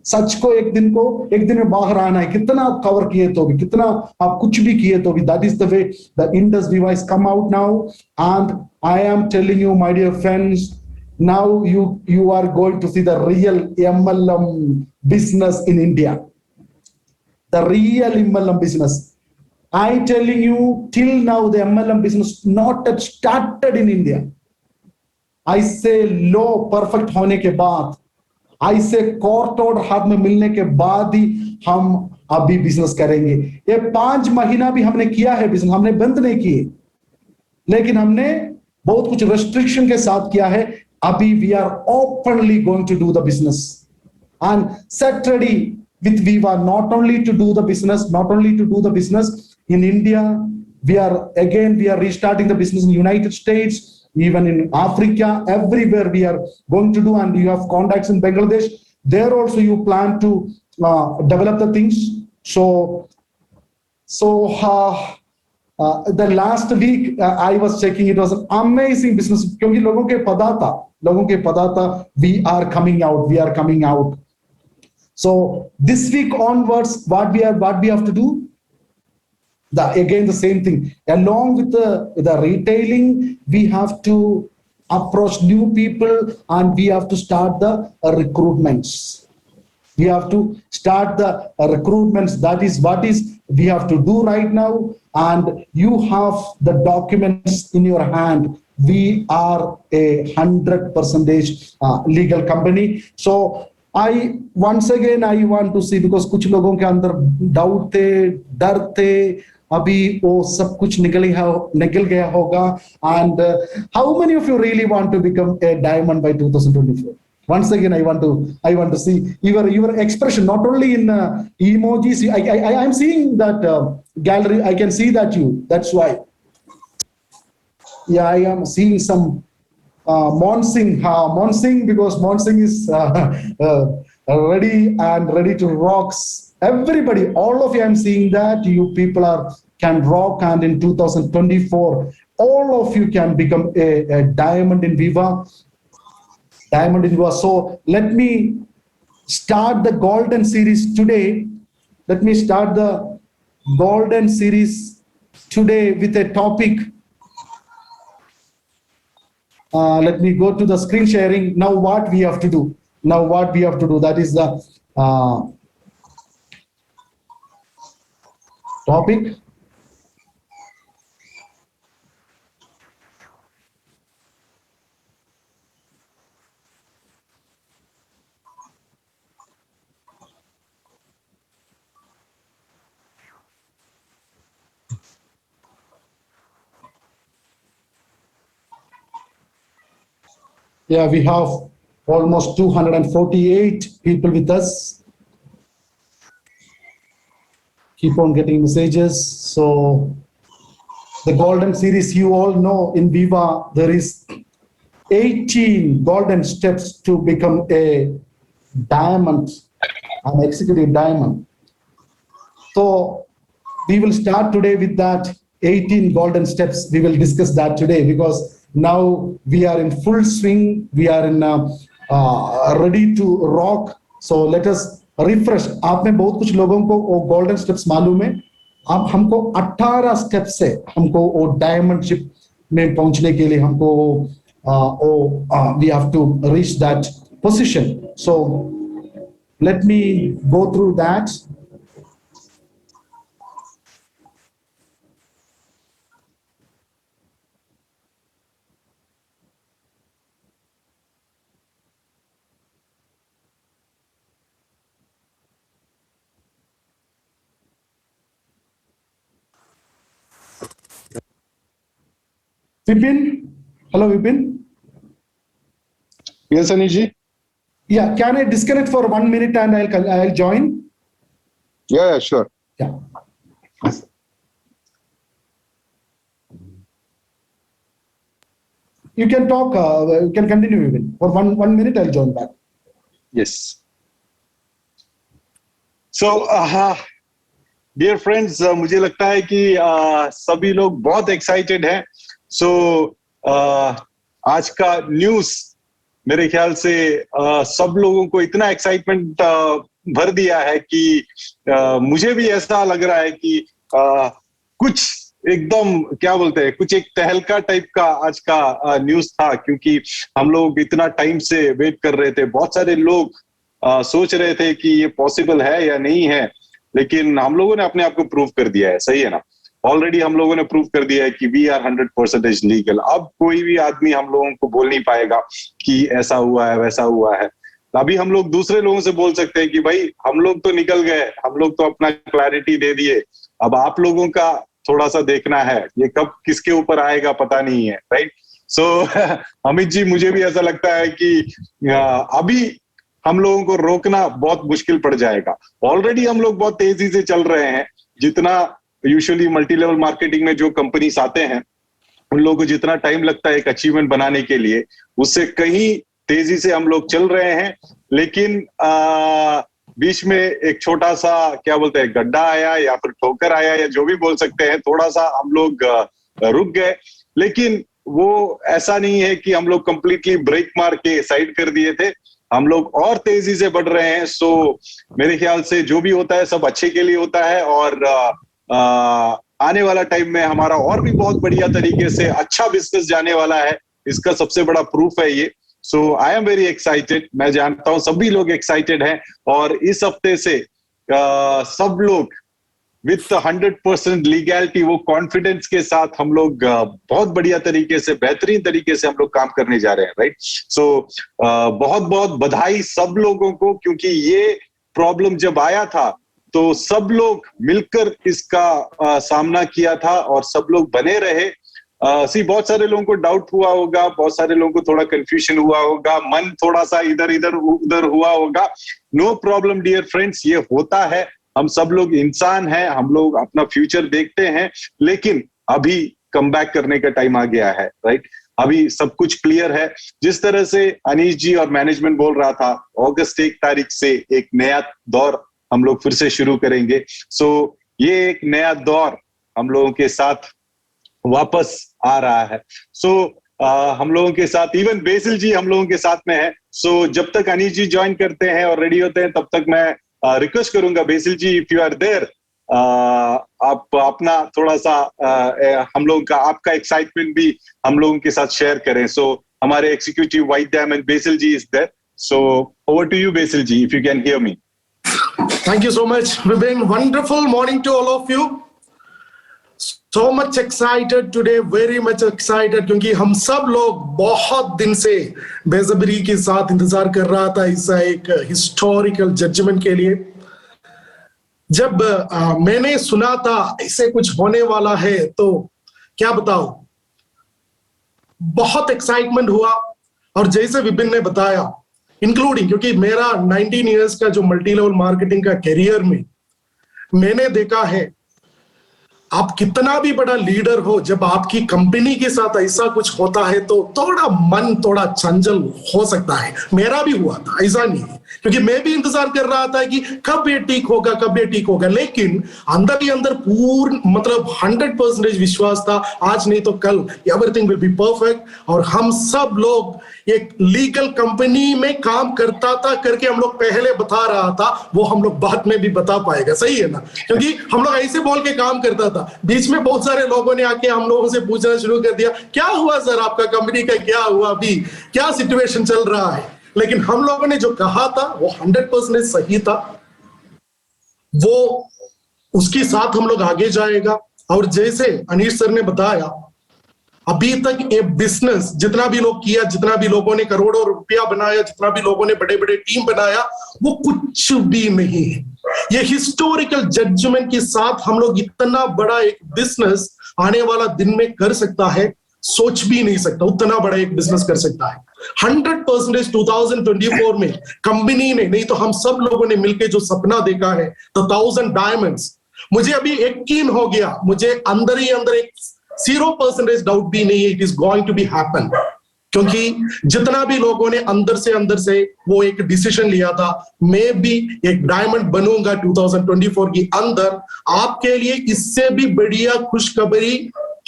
सच को एक दिन में बाहर आना है. कितना आप cover किए तो भी, कितना आप कुछ भी किए तो भी. That is the way the Indus device come out now. And I am telling you, my dear friends, now you are going to see the real MLM business in India. The real MLM business. I telling you, till now the MLM business not yet started in India. I say law perfect होने के बाद, I say court order हाथ में मिलने के बाद ही हम अभी बिजनेस करेंगे. ये 5 महीना भी हमने किया है बिजनेस, हमने बंद नहीं किए, लेकिन हमने बहुत कुछ रेस्ट्रिक्शन के साथ किया है. अभी we are openly going to do the business and set ready with Viva, not only to do the business in India. We are restarting the business in United States. Even in Africa, everywhere we are going to do, and you have contacts in Bangladesh. There also you plan to develop the things. So the last week I was checking, it was an amazing business. क्योंकि लोगों के पता था, we are coming out. So this week onwards, what we have to do? Again the same thing. Along with the retailing, we have to approach new people and we have to start the recruitments. We have to start the recruitments. That is what we have to do right now. And you have the documents in your hand. We are a 100% legal company. So once again I want to see, because कुछ लोगों के अंदर doubt थे, डर थे, अभी वो सब कुछ निकल गया होगा. And how many of you really want to become a diamond by 2024? Once again, I want to see your expression, not only in emojis. I am seeing that gallery. I can see that you. That's why. Yeah, I am seeing some Monsing, because Monsing is ready to rocks. Everybody, all of you, I'm seeing that you people can rock, and in 2024, all of you can become a diamond in Viva. So let me start the Golden Series today. Let me start the Golden Series today with a topic. Let me go to the screen sharing. Now what we have to do? That is the topic. Yeah, we have almost 248 people with us. Keep on getting messages. So the Golden Series, you all know, in Viva, there is 18 golden steps to become a diamond, an executive diamond. So we will start today with that 18 golden steps. We will discuss that today because now we are in full swing. We are in ready to rock. So let us refresh. आप में बहुत कुछ लोगों को वो golden steps मालूम है. अब हमको 18 steps से हमको वो diamond ship में पहुंचने के लिए हमको we have to reach that position. So let me go through that. Vipin, hello Vipin. Yes, Anishji. Yeah, can I disconnect for 1 minute and I'll join? Yeah, sure. Yeah. you can talk. You can continue even for one minute. I'll join back. Yes. So, dear friends, मुझे लगता है कि सभी लोग बहुत एक्साइटेड हैं. So, आज का न्यूज़ मेरे ख्याल से सब लोगों को इतना एक्साइटमेंट भर दिया है कि मुझे भी ऐसा लग रहा है कि कुछ एकदम क्या बोलते हैं, कुछ एक तहलका टाइप का आज का न्यूज़ था, क्योंकि हम लोग इतना टाइम से वेट कर रहे थे. बहुत सारे लोग सोच रहे थे कि ये पॉसिबल है या नहीं है, लेकिन हम लोगों ने अपने आप को प्रूव कर दिया है. सही है ना? ऑलरेडी हम लोगों ने प्रूव कर दिया है कि वी आर 100% लीगल. अब कोई भी आदमी हम लोगों को बोल नहीं पाएगा कि ऐसा हुआ है वैसा हुआ है. अभी हम लोग दूसरे लोगों से बोल सकते हैं कि भाई हम लोग तो निकल गए, हम लोग तो अपना क्लैरिटी दे दिए, अब आप लोगों का थोड़ा सा देखना है, ये कब किसके ऊपर आएगा पता नहीं है. राइट? सो अमित जी, मुझे भी ऐसा लगता है कि अभी हम लोगों को रोकना बहुत मुश्किल पड़ जाएगा. ऑलरेडी हम लोग बहुत तेजी से चल रहे हैं. जितना यूजुअली मल्टी लेवल मार्केटिंग में जो कंपनीज आते हैं, उन लोगों को जितना टाइम लगता है एक अचीवमेंट बनाने के लिए, उससे कहीं तेजी से हम लोग चल रहे हैं. लेकिन बीच में एक छोटा सा क्या बोलते हैं गड्ढा आया या फिर ठोकर आया या जो भी बोल सकते हैं, थोड़ा सा हम लोग रुक गए. लेकिन वो ऐसा नहीं है कि हम लोग कंप्लीटली ब्रेक मार के साइड कर दिए थे. हम लोग और तेजी से बढ़ रहे हैं. सो मेरे ख्याल से जो भी होता है सब अच्छे के लिए होता है, और आने वाला टाइम में हमारा और भी बहुत बढ़िया तरीके से अच्छा बिजनेस जाने वाला है. इसका सबसे बड़ा प्रूफ है ये. सो आई एम वेरी एक्साइटेड. मैं जानता हूं सभी लोग एक्साइटेड हैं, और इस हफ्ते से सब लोग विथ 100% लीगैलिटी, वो कॉन्फिडेंस के साथ हम लोग बहुत बढ़िया तरीके से, बेहतरीन तरीके से हम लोग काम करने जा रहे हैं. राइट? सो बहुत बहुत बधाई सब लोगों को, क्योंकि ये प्रॉब्लम जब आया था तो सब लोग मिलकर इसका सामना किया था और सब लोग बने रहे. बहुत सारे लोगों को डाउट हुआ होगा, बहुत सारे लोगों को थोड़ा कंफ्यूजन हुआ होगा, मन थोड़ा सा इधर इधर उधर हुआ होगा. नो प्रॉब्लम डियर फ्रेंड्स, ये होता है. हम सब लोग इंसान हैं, हम लोग अपना फ्यूचर देखते हैं, लेकिन अभी कम बैक करने का टाइम आ गया है. राइट? अभी सब कुछ क्लियर है. जिस तरह से अनीश जी और मैनेजमेंट बोल रहा था, अगस्त 1 तारीख से एक नया दौर हम लोग फिर से शुरू करेंगे. सो ये एक नया दौर हम लोगों के साथ वापस आ रहा है. सो हम लोगों के साथ इवन बेसिल जी हम लोगों के साथ में है. सो जब तक अनीश जी ज्वाइन करते हैं और रेडी होते हैं, तब तक मैं रिक्वेस्ट करूंगा Basil ji, if you are there, आप अपना थोड़ा सा हम लोगों का, आपका एक्साइटमेंट भी हम लोगों के साथ शेयर करें. सो हमारे executive white diamond Basil ji is there. So over to you Basil ji, if you can hear me. Thank you so much, Vibin. Wonderful morning to all of you. So much excited today, very much excited, क्योंकि हम सब लोग बहुत दिन से बेसब्री के साथ इंतजार कर रहा था इस एक हिस्टोरिकल जजमेंट के लिए. जब मैंने सुना था ऐसे कुछ होने वाला है, तो क्या बताऊं, बहुत एक्साइटमेंट हुआ. और जैसे विपिन ने बताया, इंक्लूडिंग क्योंकि मेरा 19 इयर्स का जो मल्टी लेवल मार्केटिंग का करियर में मैंने देखा है, आप कितना भी बड़ा लीडर हो, जब आपकी कंपनी के साथ ऐसा कुछ होता है तो थोड़ा मन थोड़ा चंचल हो सकता है. मेरा भी हुआ था, ऐसा नहीं है, क्योंकि मैं भी इंतजार कर रहा था कि कब ये ठीक होगा, कब ये ठीक होगा. लेकिन अंदर ही अंदर पूर्ण मतलब 100% विश्वास था, आज नहीं तो कल एवरीथिंग विल बी परफेक्ट. और हम सब लोग एक लीगल कंपनी में काम करता था करके हम लोग पहले बता रहा था, वो हम लोग बाद में भी बता पाएगा. सही है ना? क्योंकि हम लोग ऐसे बोल के काम करता था. बीच में बहुत सारे लोगों ने आके हम लोगों से पूछना शुरू कर दिया, क्या हुआ सर, आपका कंपनी का क्या हुआ, अभी क्या सिचुएशन चल रहा है. लेकिन हम लोगों ने जो कहा था वो 100% सही था. वो उसके साथ हम लोग आगे जाएगा. और जैसे अनीश सर ने बताया, अभी तक ये बिजनेस जितना भी लोग किया, जितना भी लोगों ने करोड़ों रुपया बनाया, जितना भी लोगों ने बड़े बड़े टीम बनाया, वो कुछ भी नहीं है. ये हिस्टोरिकल जजमेंट के साथ हम लोग इतना बड़ा एक बिजनेस आने वाला दिन में कर सकता है, सोच भी नहीं सकता उतना बड़ा एक बिजनेस कर सकता है. 100% 2024 में कंपनी ने, नहीं तो हम सब लोगों ने मिलकर जो सपना देखा है, द 1000 डायमंड्स, मुझे अभी यकीन हो गया, मुझे अंदर ही अंदर एक 0% डाउट भी नहीं है, it is going to be happen. क्योंकि जितना भी लोगों ने अंदर से वो एक डिसीजन लिया था, मैं भी एक डायमंड बनूंगा 2024 के अंदर, आपके लिए इससे भी बढ़िया खुशखबरी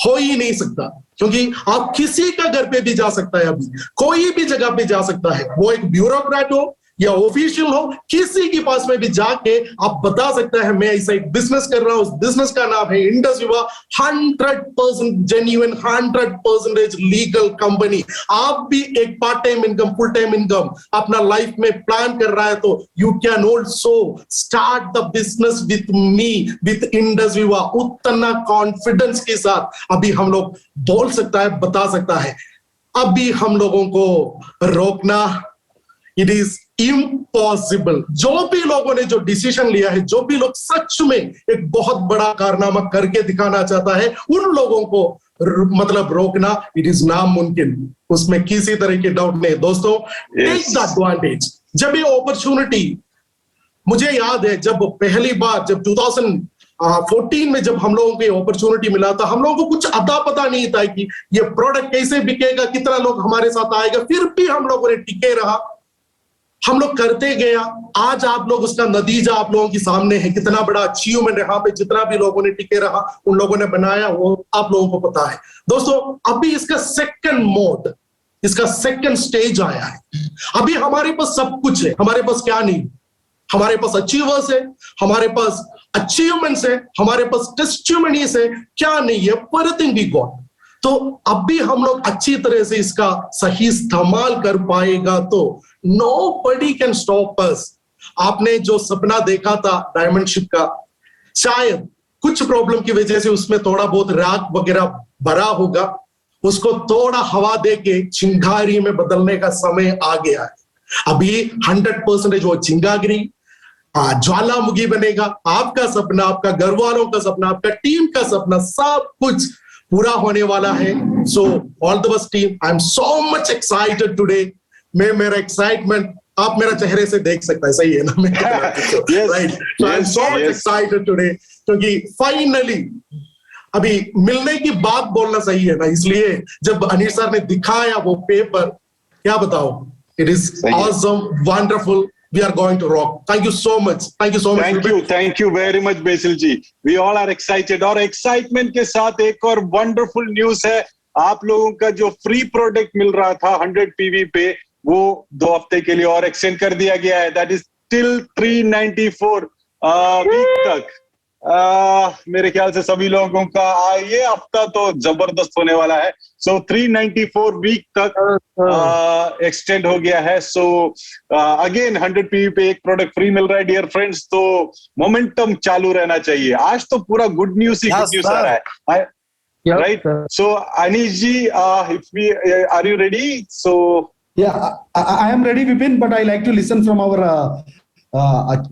हो ही नहीं सकता। क्योंकि आप किसी का घर पे भी जा सकता है, अभी कोई भी जगह पे जा सकता है, वो एक ब्यूरोक्रेट हो या ऑफिशियल हो, किसी के पास में भी जाके आप बता सकता है मैं ऐसा एक बिजनेस कर रहा हूं, उस बिजनेस का नाम है इंडस विवा। 100% जेन्युइन, 100% लीगल कंपनी। आप भी एक part time income, full time income अपना लाइफ में प्लान कर रहा है तो you can also start the business with me, with Indus विवा। उतना कॉन्फिडेंस के साथ अभी हम लोग बोल सकता है, बता सकता है। अभी हम लोगों को रोकना इट इज इम्पॉसिबल। जो भी लोगों ने जो डिसीजन लिया है, जो भी लोग सच में एक बहुत बड़ा कारनामा करके दिखाना चाहता है, उन लोगों को मतलब रोकना इट इज नामुमकिन, उसमें किसी तरह की डाउट नहीं। दोस्तों, टेक द एडवांटेज। जब ये अपॉर्चुनिटी, मुझे याद है जब पहली बार जब 2014 में जब हम लोगों को अपॉर्चुनिटी मिला था, हम लोगों को कुछ अता पता नहीं था कि ये प्रोडक्ट कैसे बिकेगा, कितना लोग हमारे साथ आएगा। फिर भी हम लोगों ने टिके रहा, हम लोग करते गया। आज आप लोग उसका नतीजा आप लोगों के सामने है, कितना बड़ा अचीवमेंट यहाँ पे जितना भी लोगों ने टिके रहा, उन लोगों ने बनाया, वो आप लोगों को पता है। दोस्तों, अभी इसका सेकंड मोड, इसका सेकंड स्टेज आया है। अभी हमारे पास सब कुछ है। हमारे पास क्या नहीं, हमारे पास अचीवर्स है, हमारे पास अचीवमेंट्स है, हमारे पास टेस्टिमनीज है, क्या नहीं है, एवरीथिंग वी गॉट। तो अभी हम लोग अच्छी तरह से इसका सही इस्तेमाल कर पाएगा तो नोबडी कैन स्टॉप अस। आपने जो सपना देखा था डायमंडशिप का, शायद कुछ प्रॉब्लम की वजह से उसमें थोड़ा बहुत राख वगैरह भरा होगा, उसको थोड़ा हवा देके चिंगारी में बदलने का समय आ गया है। अभी 100% वो चिंगारी ज्वालामुखी बनेगा। आपका सपना, आपका घर वालों का सपना, आपका टीम का सपना, सब कुछ पूरा होने वाला है। सो all the best team, I am so much excited today. मैं मेरा एक्साइटमेंट आप मेरा चेहरे से देख सकता है, सही है ना? Right, so I am so much excited today, क्योंकि फाइनली अभी मिलने की बात बोलना सही है ना, इसलिए जब अनिश सर ने दिखाया वो पेपर, क्या बताओ, it is awesome, wonderful. We are going to rock. Thank you so much. Thank you so much. Thank you very much, Basil ji. We all are excited. और excitement के साथ एक और wonderful news है। आप लोगों का जो free product मिल रहा था 100 PV पे, वो 2 हफ्ते के लिए और extend कर दिया गया है। That is till 394 वीक तक। मेरे ख्याल से सभी लोगों का ये हफ्ता तो जबरदस्त होने वाला है। सो 394 वीक तक एक्सटेंड हो गया है। सो अगेन 100 PV पे एक प्रोडक्ट फ्री मिल रहा है डियर फ्रेंड्स, तो मोमेंटम चालू रहना चाहिए। आज तो पूरा गुड न्यूज ही गुड न्यूज आ रहा है, right? So Anish ji, if we are you ready? So yeah, I am ready, Vipin, but I like to listen from our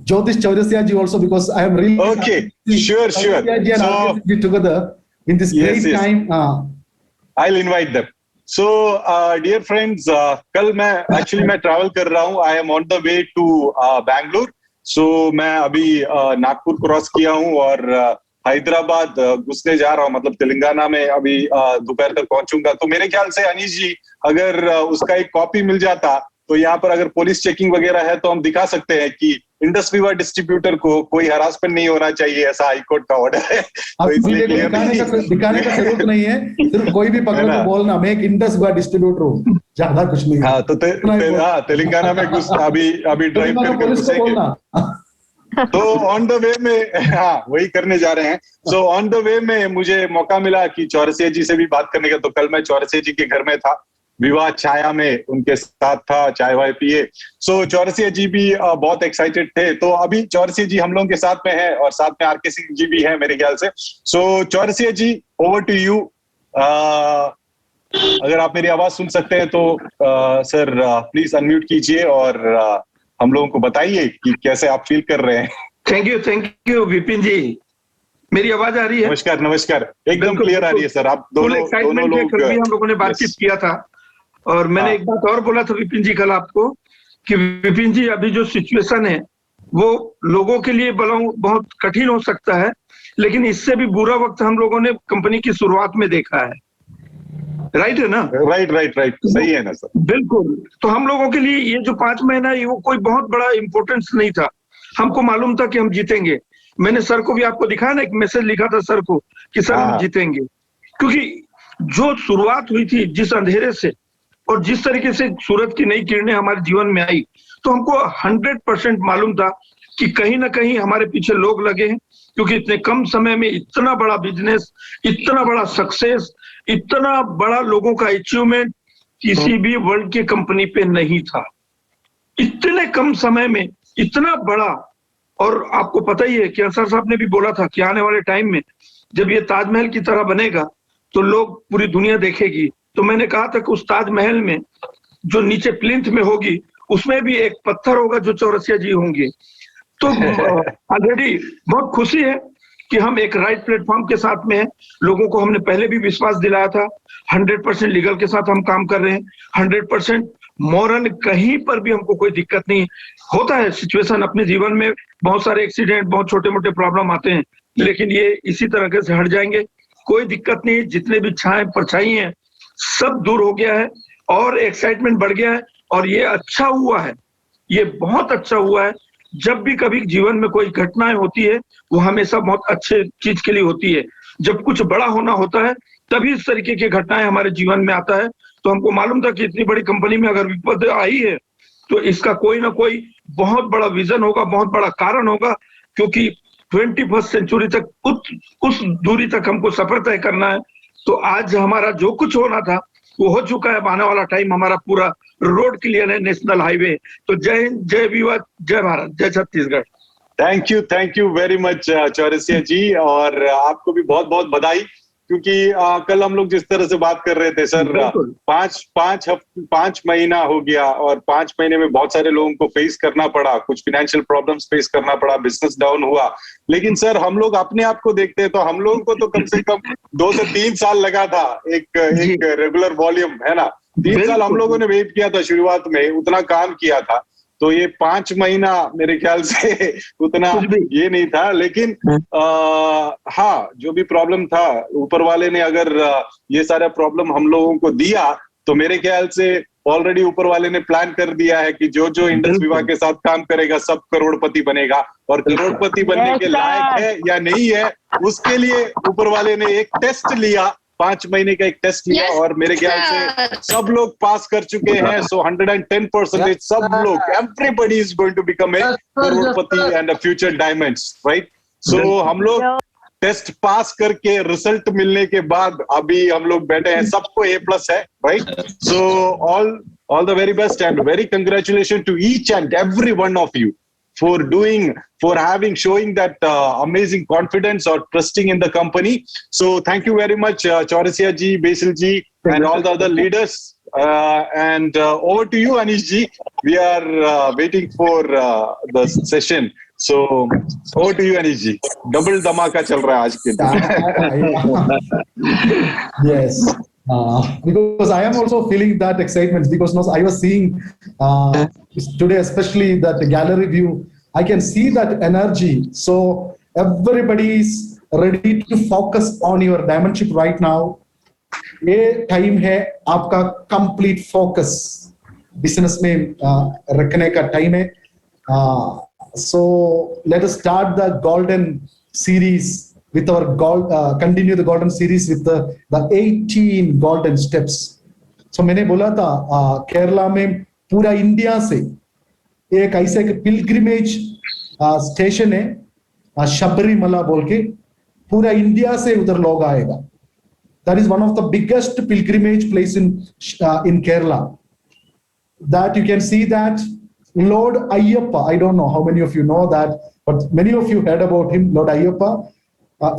Jyotish Chaurasia ji also, because I am really okay, sure. So together in this great time. I'll invite them. So dear friends, कल मैं travel कर रहा हूँ. I am on the way to Bangalore. So मैं अभी नागपुर क्रॉस किया हूँ और हैदराबाद घुसने जा रहा हूँ, मतलब तेलंगाना में अभी दोपहर तक पहुंचूंगा। तो मेरे ख्याल से अनीश जी, अगर उसका एक कॉपी मिल जाता तो यहाँ पर अगर पुलिस चेकिंग वगैरह है तो हम दिखा सकते हैं कि इंडस विवा डिस्ट्रीब्यूटर को कोई हरासमेंट नहीं होना चाहिए, ऐसा हाईकोर्ट का ऑर्डर है। तो इसलिए दिखाने का जरूरत नहीं है, सिर्फ कोई भी पकड़े तो बोलना मैं एक इंडस विवा डिस्ट्रीब्यूटर हूँ, ज्यादा कुछ नहीं। हाँ, तो तेलंगाना में अभी ड्राइव करके घुसेंगे। तो ऑन द वे में, हाँ, वही करने जा रहे हैं। सो ऑन द वे में मुझे मौका मिला कि चौरसिया जी से भी बात करने का। तो कल मैं चौरसिया जी के घर में था, विवाह छाया में उनके साथ था, चाय वाय पिए। सो चौरसिया जी भी बहुत एक्साइटेड थे। तो अभी चौरसिया जी हम लोगों के साथ में है और साथ में आर के सिंह जी भी है मेरे ख्याल से। सो चौरसिया जी, ओवर टू यू। अगर आप मेरी आवाज सुन सकते हैं तो सर प्लीज अनम्यूट कीजिए और हम लोगों को बताइए कि कैसे आप फील कर रहे हैं। थैंक यू विपिन जी। मेरी आवाज आ रही है? नमस्कार, एकदम क्लियर आ रही है सर। आप दोनों लोग, कल भी हम लोगों ने बातचीत किया था और मैंने एक बात और बोला था विपिन जी कल आपको कि विपिन जी, अभी जो सिचुएशन है वो लोगों के लिए बहुत कठिन हो सकता है, लेकिन इससे भी बुरा वक्त हम लोगों ने कंपनी की शुरुआत में देखा है। राइट है ना? राइट सही है ना सर? बिल्कुल। तो हम लोगों के लिए ये जो 5 महीना ये वो कोई बहुत बड़ा इंपॉर्टेंस नहीं था। हमको मालूम था कि हम जीतेंगे। मैंने सर को भी आपको दिखाया ना, एक मैसेज लिखा था सर को कि सर हम जीतेंगे, क्योंकि जो शुरुआत हुई थी जिस अंधेरे से और जिस तरीके से सूरज की नई किरणें हमारे जीवन में आई, तो हमको 100% मालूम था कि कहीं ना कहीं हमारे पीछे लोग लगे हैं, क्योंकि इतने कम समय में इतना बड़ा बिजनेस, इतना बड़ा सक्सेस, इतना बड़ा लोगों का अचीवमेंट किसी भी वर्ल्ड की कंपनी पे नहीं था। इतने कम समय में इतना बड़ा। और आपको पता ही है कि अंसार साहब ने भी बोला था कि आने वाले टाइम में जब ये ताजमहल की तरह बनेगा तो लोग पूरी दुनिया देखेगी। तो मैंने कहा था कि उस ताजमहल में जो नीचे प्लिंथ में होगी उसमें भी एक पत्थर होगा जो चौरसिया जी होंगे। तो ऑलरेडी बहुत खुशी है कि हम एक राइट प्लेटफॉर्म के साथ में हैं। लोगों को हमने पहले भी विश्वास दिलाया था। 100% लीगल के साथ हम काम कर रहे हैं। 100% मॉरल, कहीं पर भी हमको कोई दिक्कत नहीं। होता है सिचुएशन अपने जीवन में, बहुत सारे एक्सीडेंट, बहुत छोटे मोटे प्रॉब्लम आते हैं, लेकिन ये इसी तरह से हट जाएंगे। कोई दिक्कत नहीं। जितने भी छाए परछाई हैं सब दूर हो गया है और एक्साइटमेंट बढ़ गया है। और ये अच्छा हुआ है, ये बहुत अच्छा हुआ है। जब भी कभी जीवन में कोई घटनाएं होती है वो हमेशा बहुत अच्छे चीज के लिए होती है। जब कुछ बड़ा होना होता है तभी इस तरीके की घटनाएं हमारे जीवन में आता है। तो हमको मालूम था कि इतनी बड़ी कंपनी में अगर विपद आई है तो इसका कोई ना कोई बहुत बड़ा विजन होगा, बहुत बड़ा कारण होगा, क्योंकि 21st सेंचुरी तक उस दूरी तक हमको सफर तय करना है। तो आज हमारा जो कुछ होना था वो हो चुका है। आने वाला टाइम हमारा पूरा रोड क्लियर है, नेशनल हाईवे। तो जय हिंद, जय विवाह, जय भारत, जय Chhattisgarh. Thank you very much Chaurasia ji, और आपको भी बहुत बहुत बधाई, क्योंकि कल हम लोग जिस तरह से बात कर रहे थे सर, 5 महीना हो गया और 5 महीने में बहुत सारे लोगों को फेस करना पड़ा, कुछ फाइनेंशियल प्रॉब्लम्स फेस करना पड़ा, बिजनेस डाउन हुआ। लेकिन सर हम लोग अपने आप को देखते हैं तो हम लोगों को तो कम से कम 2 से 3 साल लगा था एक रेगुलर वॉल्यूम, है ना? 3 साल हम लोगों ने वेट किया था, शुरुआत में उतना काम किया था। तो ये 5 महीना मेरे ख्याल से उतना ये नहीं था। लेकिन हाँ, जो भी प्रॉब्लम था ऊपर वाले ने अगर ये सारा प्रॉब्लम हम लोगों को दिया तो मेरे ख्याल से ऑलरेडी ऊपर वाले ने प्लान कर दिया है कि जो जो इंडस विवाह के साथ काम करेगा सब करोड़पति बनेगा। और करोड़पति बनने के लायक है या नहीं है उसके लिए ऊपर वाले ने एक टेस्ट लिया, 5 महीने का एक टेस्ट लिया, और मेरे ख्याल से सब लोग पास कर चुके हैं। सो 110% सब लोग, everybody is going to become a crorepati and a future diamonds, right? So हम लोग टेस्ट पास करके रिजल्ट मिलने के बाद अभी हम लोग बैठे हैं, सबको A+ है, right? So all the very best and very congratulation to each and every one of you for showing that amazing confidence or trusting in the company. So thank you very much, Chaurasia ji, Basil ji, and all the other leaders. And over to you, Anish ji. We are waiting for the session. So over to you, Anish ji. Double dhamaka chal raha hai aaj ke din. Yes. Because I am also feeling that excitement, because I was seeing today, especially that gallery view, I can see that energy. So everybody is ready to focus on your diamondship right now. ये टाइम है आपका कंप्लीट फोकस बिजनेस में रखने का टाइम है. So let us start the golden series with our continue the golden series with the 18 golden steps. So मैंने बोला था केरला में पूरा इंडिया से एक ऐसे पिलग्रिमेज स्टेशन है शबरीमला बोल के, पूरा इंडिया से उधर लोग आएगा. That is one of the biggest pilgrimage place in Kerala. That you can see that Lord Ayyappa, I don't know how many of you know that, but many of you heard about him, Lord Ayyappa.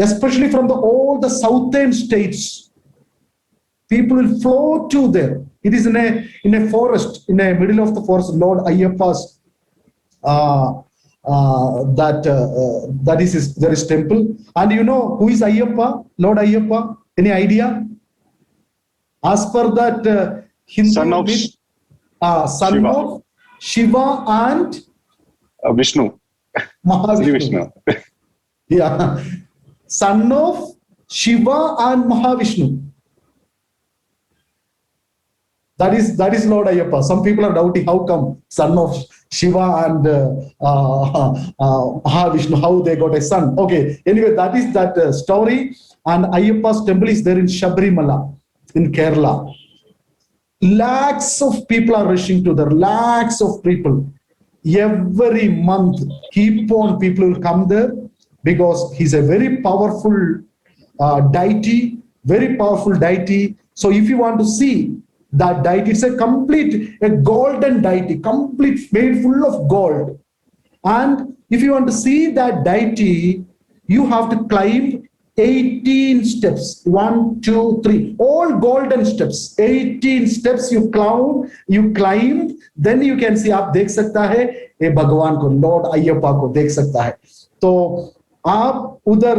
Especially from all the southern states, people will flow to there. It is in a forest, in the middle of the forest. Lord Ayyappa's that is there is temple. And you know who is Ayyappa? Lord Ayyappa. Any idea? As per that Hindu son of Shiva. Of Shiva and Vishnu. Mahavishnu. Yeah. Son of Shiva and Mahavishnu. That is Lord Ayyappa. Some people are doubting how come son of Shiva and Mahavishnu, how they got a son. Okay, anyway, that is that story. And Ayyappa's temple is there in Sabrimala in Kerala. Lakhs of people are rushing to there. Lakhs of people. Every month, keep on people will come there because he's a very powerful deity, very powerful deity. So if you want to see that deity, it's a golden deity, complete made full of gold. And if you want to see that deity, you have to climb 18 steps. 1, 2, 3, all golden steps. 18 steps you climb, then you can see. आप देख सकता है ये भगवान को, लॉर्ड अय्यप्पा को देख सकता है. तो आप उधर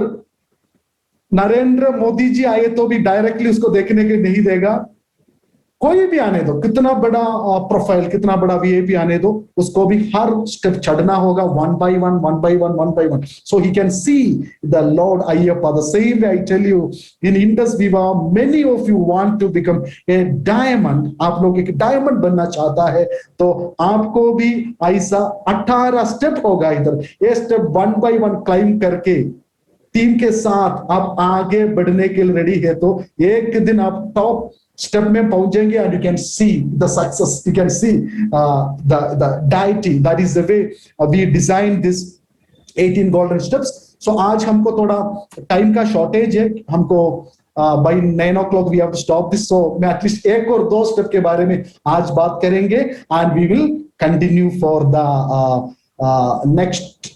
नरेंद्र मोदी जी आए तो भी डायरेक्टली उसको देखने के नहीं देगा. कोई भी आने दो, कितना बड़ा प्रोफाइल, कितना बड़ा वीआईपी आने दो, उसको भी हर स्टेप चढ़ना होगा, one by one. So he can see the Lord Ayyappa. The same way I tell you, in Indus Viva, many of you want to become a diamond. आप लोग एक डायमंड बनना चाहता है, तो आपको भी ऐसा 18 स्टेप होगा इधर. ये स्टेप 1 by 1 क्लाइम करके टीम के साथ आप आगे बढ़ने के लिए रेडी है, तो एक दिन आप टॉप स्टेप में पहुंचेंगे. And you can see the success, you can see the deity. That is the way we design this 18 golden steps. So आज हमको थोड़ा टाइम का शॉर्टेज है, हमको by 9 o'clock we have to stop this. So मैं एटलीस्ट एक और दो स्टेप के बारे में आज बात करेंगे, and we will continue for the next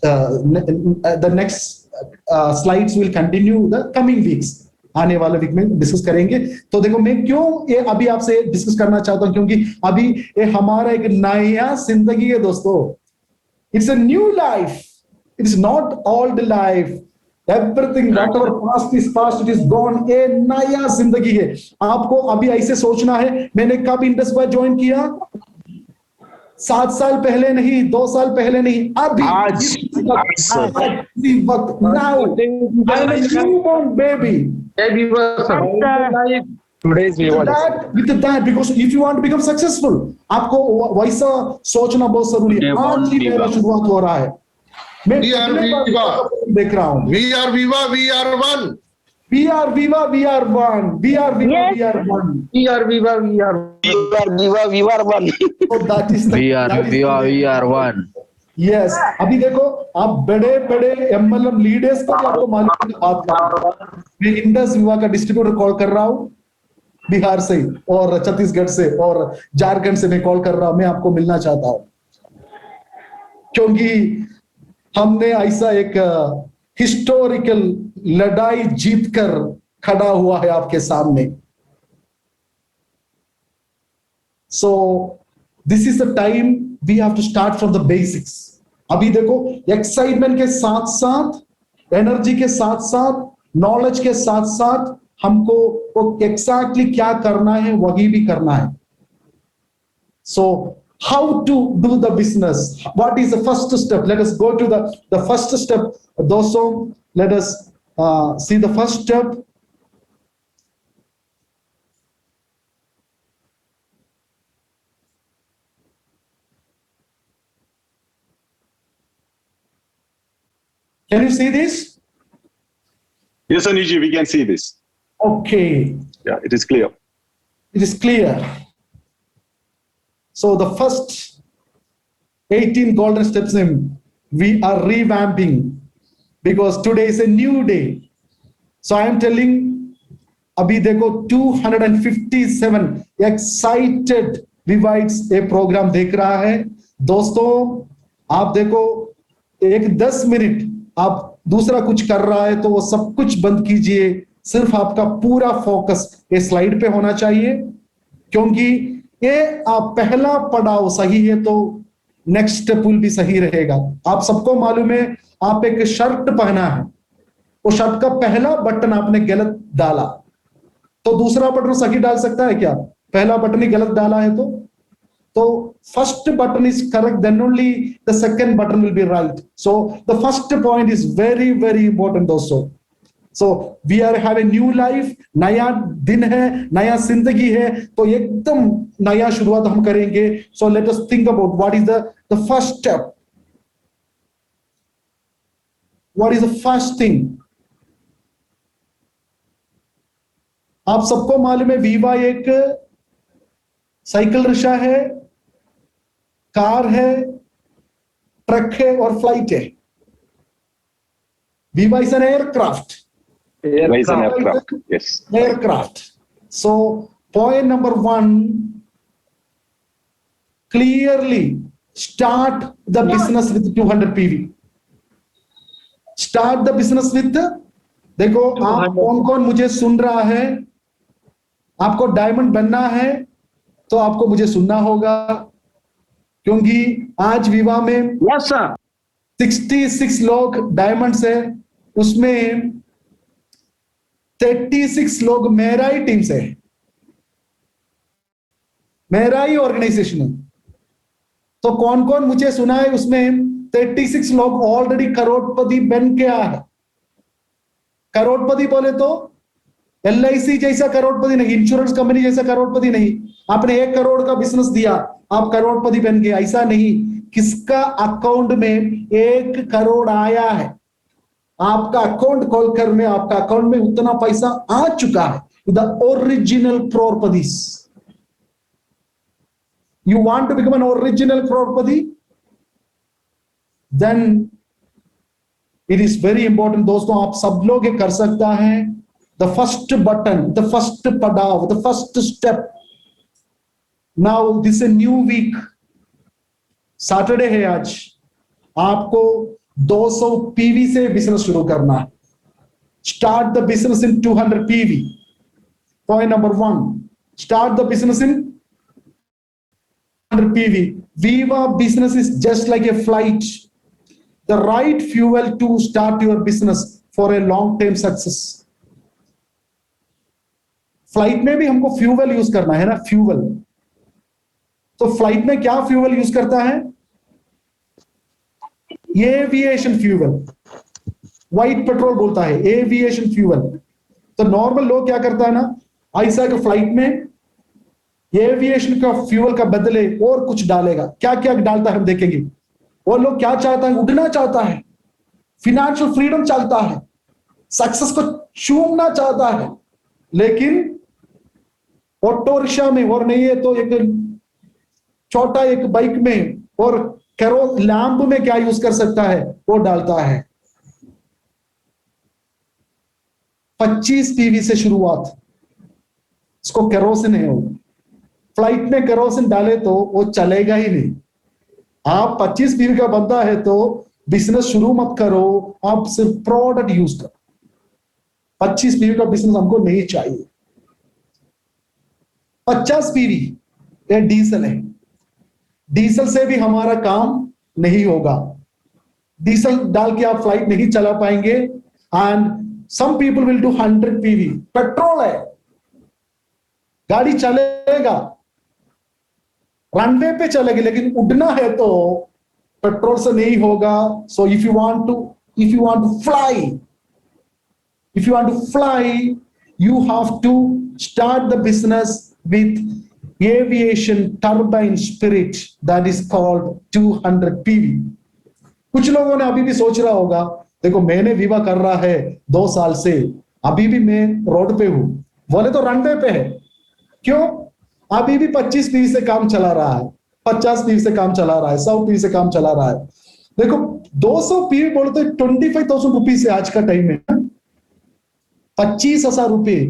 slides will continue the coming weeks. आने वाले वीक में डिस्कस करेंगे. तो देखो मैं क्यों ये अभी आपसे डिस्कस करना चाहता हूं, क्योंकि अभी ये हमारा एक नया जिंदगी है दोस्तों. It's a new life, it is not old life. Everything whatever past is past, it is gone. ये नया जिंदगी है. आपको अभी ऐसे सोचना है, मैंने कब इंडस वाइज ज्वाइन किया? 7 साल पहले नहीं, 2 साल पहले नहीं, अभी वक्त. Now I am a newborn baby. With that, because if you want to become successful, आपको वैसा सोचना बहुत जरूरी है. आज ही मेरा शुरुआत हो रहा है. मैं देख रहा हूँ. We are Viva, we are one. We are Viva, we are one. We are Viva, yes. We are one. We are Viva, we are Viva, we are one. So that is the, we are Viva, we are one. Yes. अभी देखो, आप बड़े MLM लीडर्स को भी आपको मालूम है बात कर. मैं इंडस विवा का डिस्ट्रीब्यूटर कॉल कर रहा हूँ बिहार से और छत्तीसगढ़ से और झारखंड से मैं कॉल कर रहा हूँ. मैं आपको मिलना चाहता हूँ, क्योंकि हमने ऐसा एक हिस्टोरिकल लड़ाई जीतकर खड़ा हुआ है आपके सामने. So this is the time we have to start from the basics. अभी देखो, एक्साइटमेंट के साथ साथ, एनर्जी के साथ साथ, नॉलेज के साथ साथ हमको वो एग्जैक्टली क्या करना है वही भी करना है. सो how to do the business, what is the first step? Let us go to the first step. Dosto, let us see the first step. Can you see this? Yes, Aniji, we can see this. Okay. Yeah, it is clear. It is clear. So the first 18 golden steps we are revamping, because today is a new day. So I am telling, abhi dekho 257 excited Vivites a program dekh raha hai. दोस्तों आप देखो, एक 10 मिनट आप दूसरा कुछ कर रहा है तो वो सब कुछ बंद कीजिए. सिर्फ आपका पूरा फोकस ये स्लाइड पे होना चाहिए, क्योंकि ये आप पहला पड़ाव सही है तो नेक्स्ट स्टेप विल भी सही रहेगा. आप सबको मालूम है, आप एक शर्ट पहना है, वो शर्ट का पहला बटन आपने गलत डाला तो दूसरा बटन सही डाल सकता है क्या? पहला बटन ही गलत डाला है तो first button is correct, then only the second button will be right. So the first point is very very important दोस्तों. So we are have a new life, नया दिन है, नया जिंदगी है, तो एकदम नया शुरुआत हम करेंगे. So let us think about what is the first step. What is the first thing? आप सबको मालूम है वीवा एक साइकिल रिक्शा है, कार है, ट्रक है और फ्लाइट है. Viva is an aircraft. Yes. Aircraft. So point number 1, clearly start the business with 200 PV. Start the business with, देखो आप कौन कौन मुझे सुन रहा है, आपको डायमंड बनना है तो आपको मुझे सुनना होगा, क्योंकि आज विवाह में यस सर 66 लोग डायमंड्स है, उसमें 36 लोग मेरा ही टीम से है, मेरा ही ऑर्गेनाइजेशन है. तो कौन कौन मुझे सुना है, उसमें 36 लोग ऑलरेडी करोड़पति बन के आए हैं. करोड़पति बोले तो LIC जैसा करोड़पति नहीं, इंश्योरेंस कंपनी जैसा करोड़पति नहीं. आपने 1 करोड़ का बिजनेस दिया, आप करोड़पति बन गए, ऐसा नहीं. किसका अकाउंट में 1 करोड़ आया है, आपका अकाउंट खोलकर में आपका अकाउंट में उतना पैसा आ चुका है. The original crorepati. You want to become an original crorepati, then it is very important. दोस्तों आप सब लोग ये कर सकता है. The first button, the first पड़ाव, the first step. Now this a new week, Saturday है आज, आपको 200 PV से बिजनेस शुरू करना है. Start the business in 200 PV. Point number 1, start the business in 100 PV. Viva business is just like a flight. The right fuel to start your business for a long term success. Flight में भी हमको फ्यूवल यूज करना है ना, फ्यूवल. तो फ्लाइट में क्या फ्यूवल यूज करता है? एविएशन फ्यूवल. व्हाइट पेट्रोल बोलता है, एविएशन फ्यूवल. तो नॉर्मल लोग क्या करता है ना, ऐसा कि फ्लाइट में एविएशन का फ्यूल का बदले और कुछ डालेगा. क्या क्या डालता है हम देखेंगे. वो लोग क्या चाहता है, उड़ना चाहता है, फिनेंशियल फ्रीडम चाहता है, सक्सेस को चूमना चाहता है, लेकिन ऑटो रिक्शा में और नहीं है तो एक छोटा एक बाइक में और कैरो लैंप में क्या यूज कर सकता है, वो डालता है. 25 PV से शुरुआत, इसको केरोसिन है. वो फ्लाइट में केरोसिन डाले तो वो चलेगा ही नहीं. आप 25 PV का बंदा है तो बिजनेस शुरू मत करो, आप सिर्फ प्रोडक्ट यूज करो. 25 PV का बिजनेस हमको नहीं चाहिए. 50 PV ये डीजल है. डीजल से भी हमारा काम नहीं होगा. डीजल डाल के आप फ्लाइट नहीं चला पाएंगे. And some people will do 100 PV. Petrol है, गाड़ी चलेगा, रनवे पे चलेगी, लेकिन उड़ना है तो पेट्रोल से नहीं होगा. So if you want to fly, you have to start the business with aviation turbine spirit that is called 200 PV. कुछ लोगों ने अभी भी सोच रहा होगा, देखो मैंने विवाह कर रहा है 2 साल से, अभी भी मैं रोड पे हूं. बोले तो रनवे पे है. क्यों? अभी भी 25 PV से काम चला रहा है, 50 PV से काम चला रहा है, 100 PV से काम चला रहा है. देखो 200 PV बोले तो 25,000 रुपीज से आज का टाइम में 25,000 रुपये.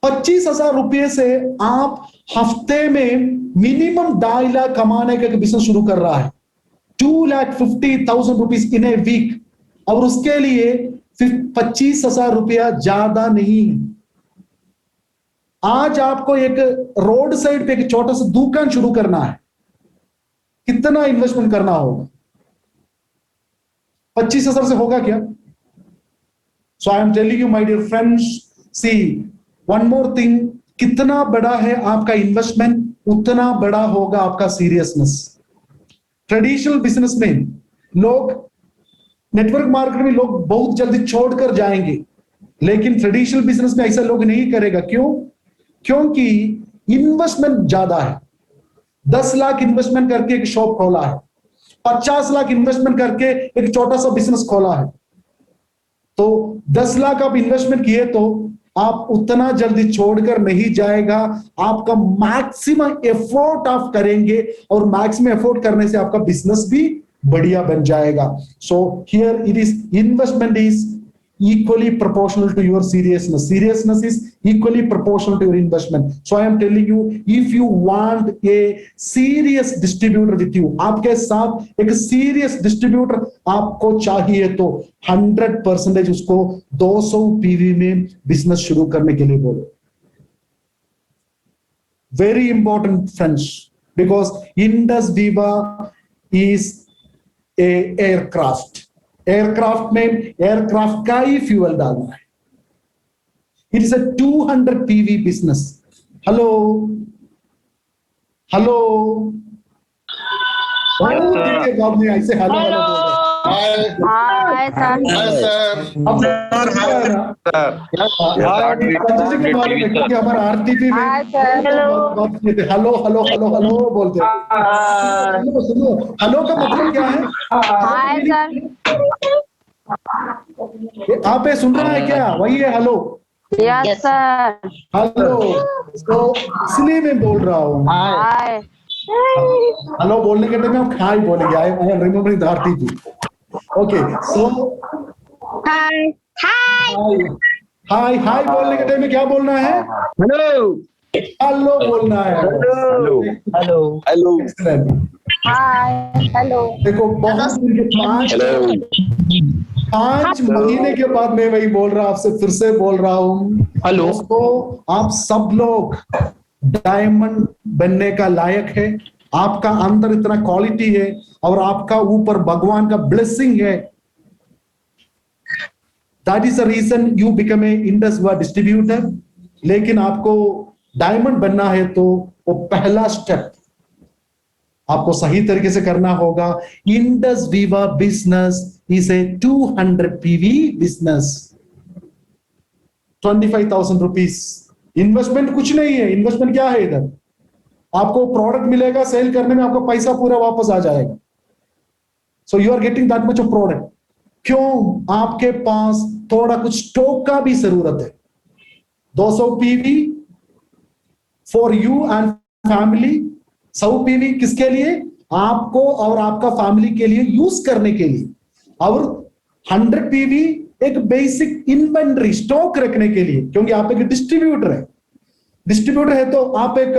25,000 रुपये से आप हफ्ते में मिनिमम 2.5 लाख कमाने का बिजनेस शुरू कर रहा है. 2,50,000 रुपीज इन ए वीक. और उसके लिए 25,000 रुपया ज्यादा नहीं है. आज आपको एक रोड साइड पे एक छोटा सा दुकान शुरू करना है, कितना इन्वेस्टमेंट करना होगा? 25,000 से होगा क्या? So I am telling you, my dear friends, see one more thing, कितना बड़ा है आपका इन्वेस्टमेंट, उतना बड़ा होगा आपका सीरियसनेस. ट्रेडिशनल बिजनेस में लोग, नेटवर्क मार्केट में लोग बहुत जल्दी छोड़कर जाएंगे. लेकिन ट्रेडिशनल बिजनेस में ऐसा लोग नहीं करेगा। क्यों? क्योंकि इन्वेस्टमेंट ज्यादा है। 10 लाख इन्वेस्टमेंट करके एक शॉप खोला है, 50 लाख इन्वेस्टमेंट करके एक छोटा सा बिजनेस खोला है। तो 10 लाख आप इन्वेस्टमेंट किए तो आप उतना जल्दी छोड़कर नहीं जाएगा। आपका मैक्सिमम एफर्ट आप करेंगे और मैक्सिमम एफर्ट करने से आपका बिजनेस भी बढ़िया बन जाएगा। So here it is investment is equally proportional to your seriousness. Seriousness is equally proportional to your investment. So I am telling you, if you want a serious distributor with you, आपके साथ एक serious distributor आपको चाहिए तो 100% उसको 200 PV में बिजनेस शुरू करने के लिए बोलो। Very important, friends, because Indus Viva is a aircraft. Aircraft में एयरक्राफ्ट का ही फ्यूल डालना है। It is a 200 PV business. Hello hello, बाद में ऐसे हेलो हेलो बोल रहे। Hi sir. हमारा आरटीपी में हेलो हेलो हेलो हेलो बोलते हैं। सुनो, हेलो का मतलब क्या है? Hi sir. आप ये सुन रहा है क्या? वही है हेलो। Yes sir. हेलो, तो इसलिए मैं बोल रहा हूँ हाय। हेलो बोलने के टाइम में आप हाय बोलेंगे। I am remembering the RTP. Okay, so hi hi hi hi बोलने के टाइम में क्या बोलना है? हेलो हेलो बोलना है। Hello hello hello. Hi hello. देखो, बहुत दिन के 5 महीने के बाद मैं वही बोल रहा, आपसे फिर से बोल रहा हूँ। हेलो। तो आप सब लोग डायमंड बनने का लायक है। आपका अंदर इतना क्वालिटी है और आपका ऊपर भगवान का ब्लेसिंग है। That is the reason you become a Indus Viva distributor. लेकिन आपको डायमंड बनना है तो वो पहला स्टेप आपको सही तरीके से करना होगा। इंडस विवा business is a 200 PV business. 25,000 rupees investment कुछ नहीं है। इन्वेस्टमेंट क्या है? इधर आपको प्रोडक्ट मिलेगा, सेल करने में आपका पैसा पूरा वापस आ जाएगा। So you are getting that much of product. क्यों? आपके पास थोड़ा कुछ स्टॉक का भी जरूरत है। 200 PV for you and family. 100 PV किसके लिए? आपको और आपका फैमिली के लिए यूज करने के लिए। और 100 PV एक बेसिक इन्वेंटरी स्टॉक रखने के लिए, क्योंकि आप एक डिस्ट्रीब्यूटर है। डिस्ट्रीब्यूटर है तो आप एक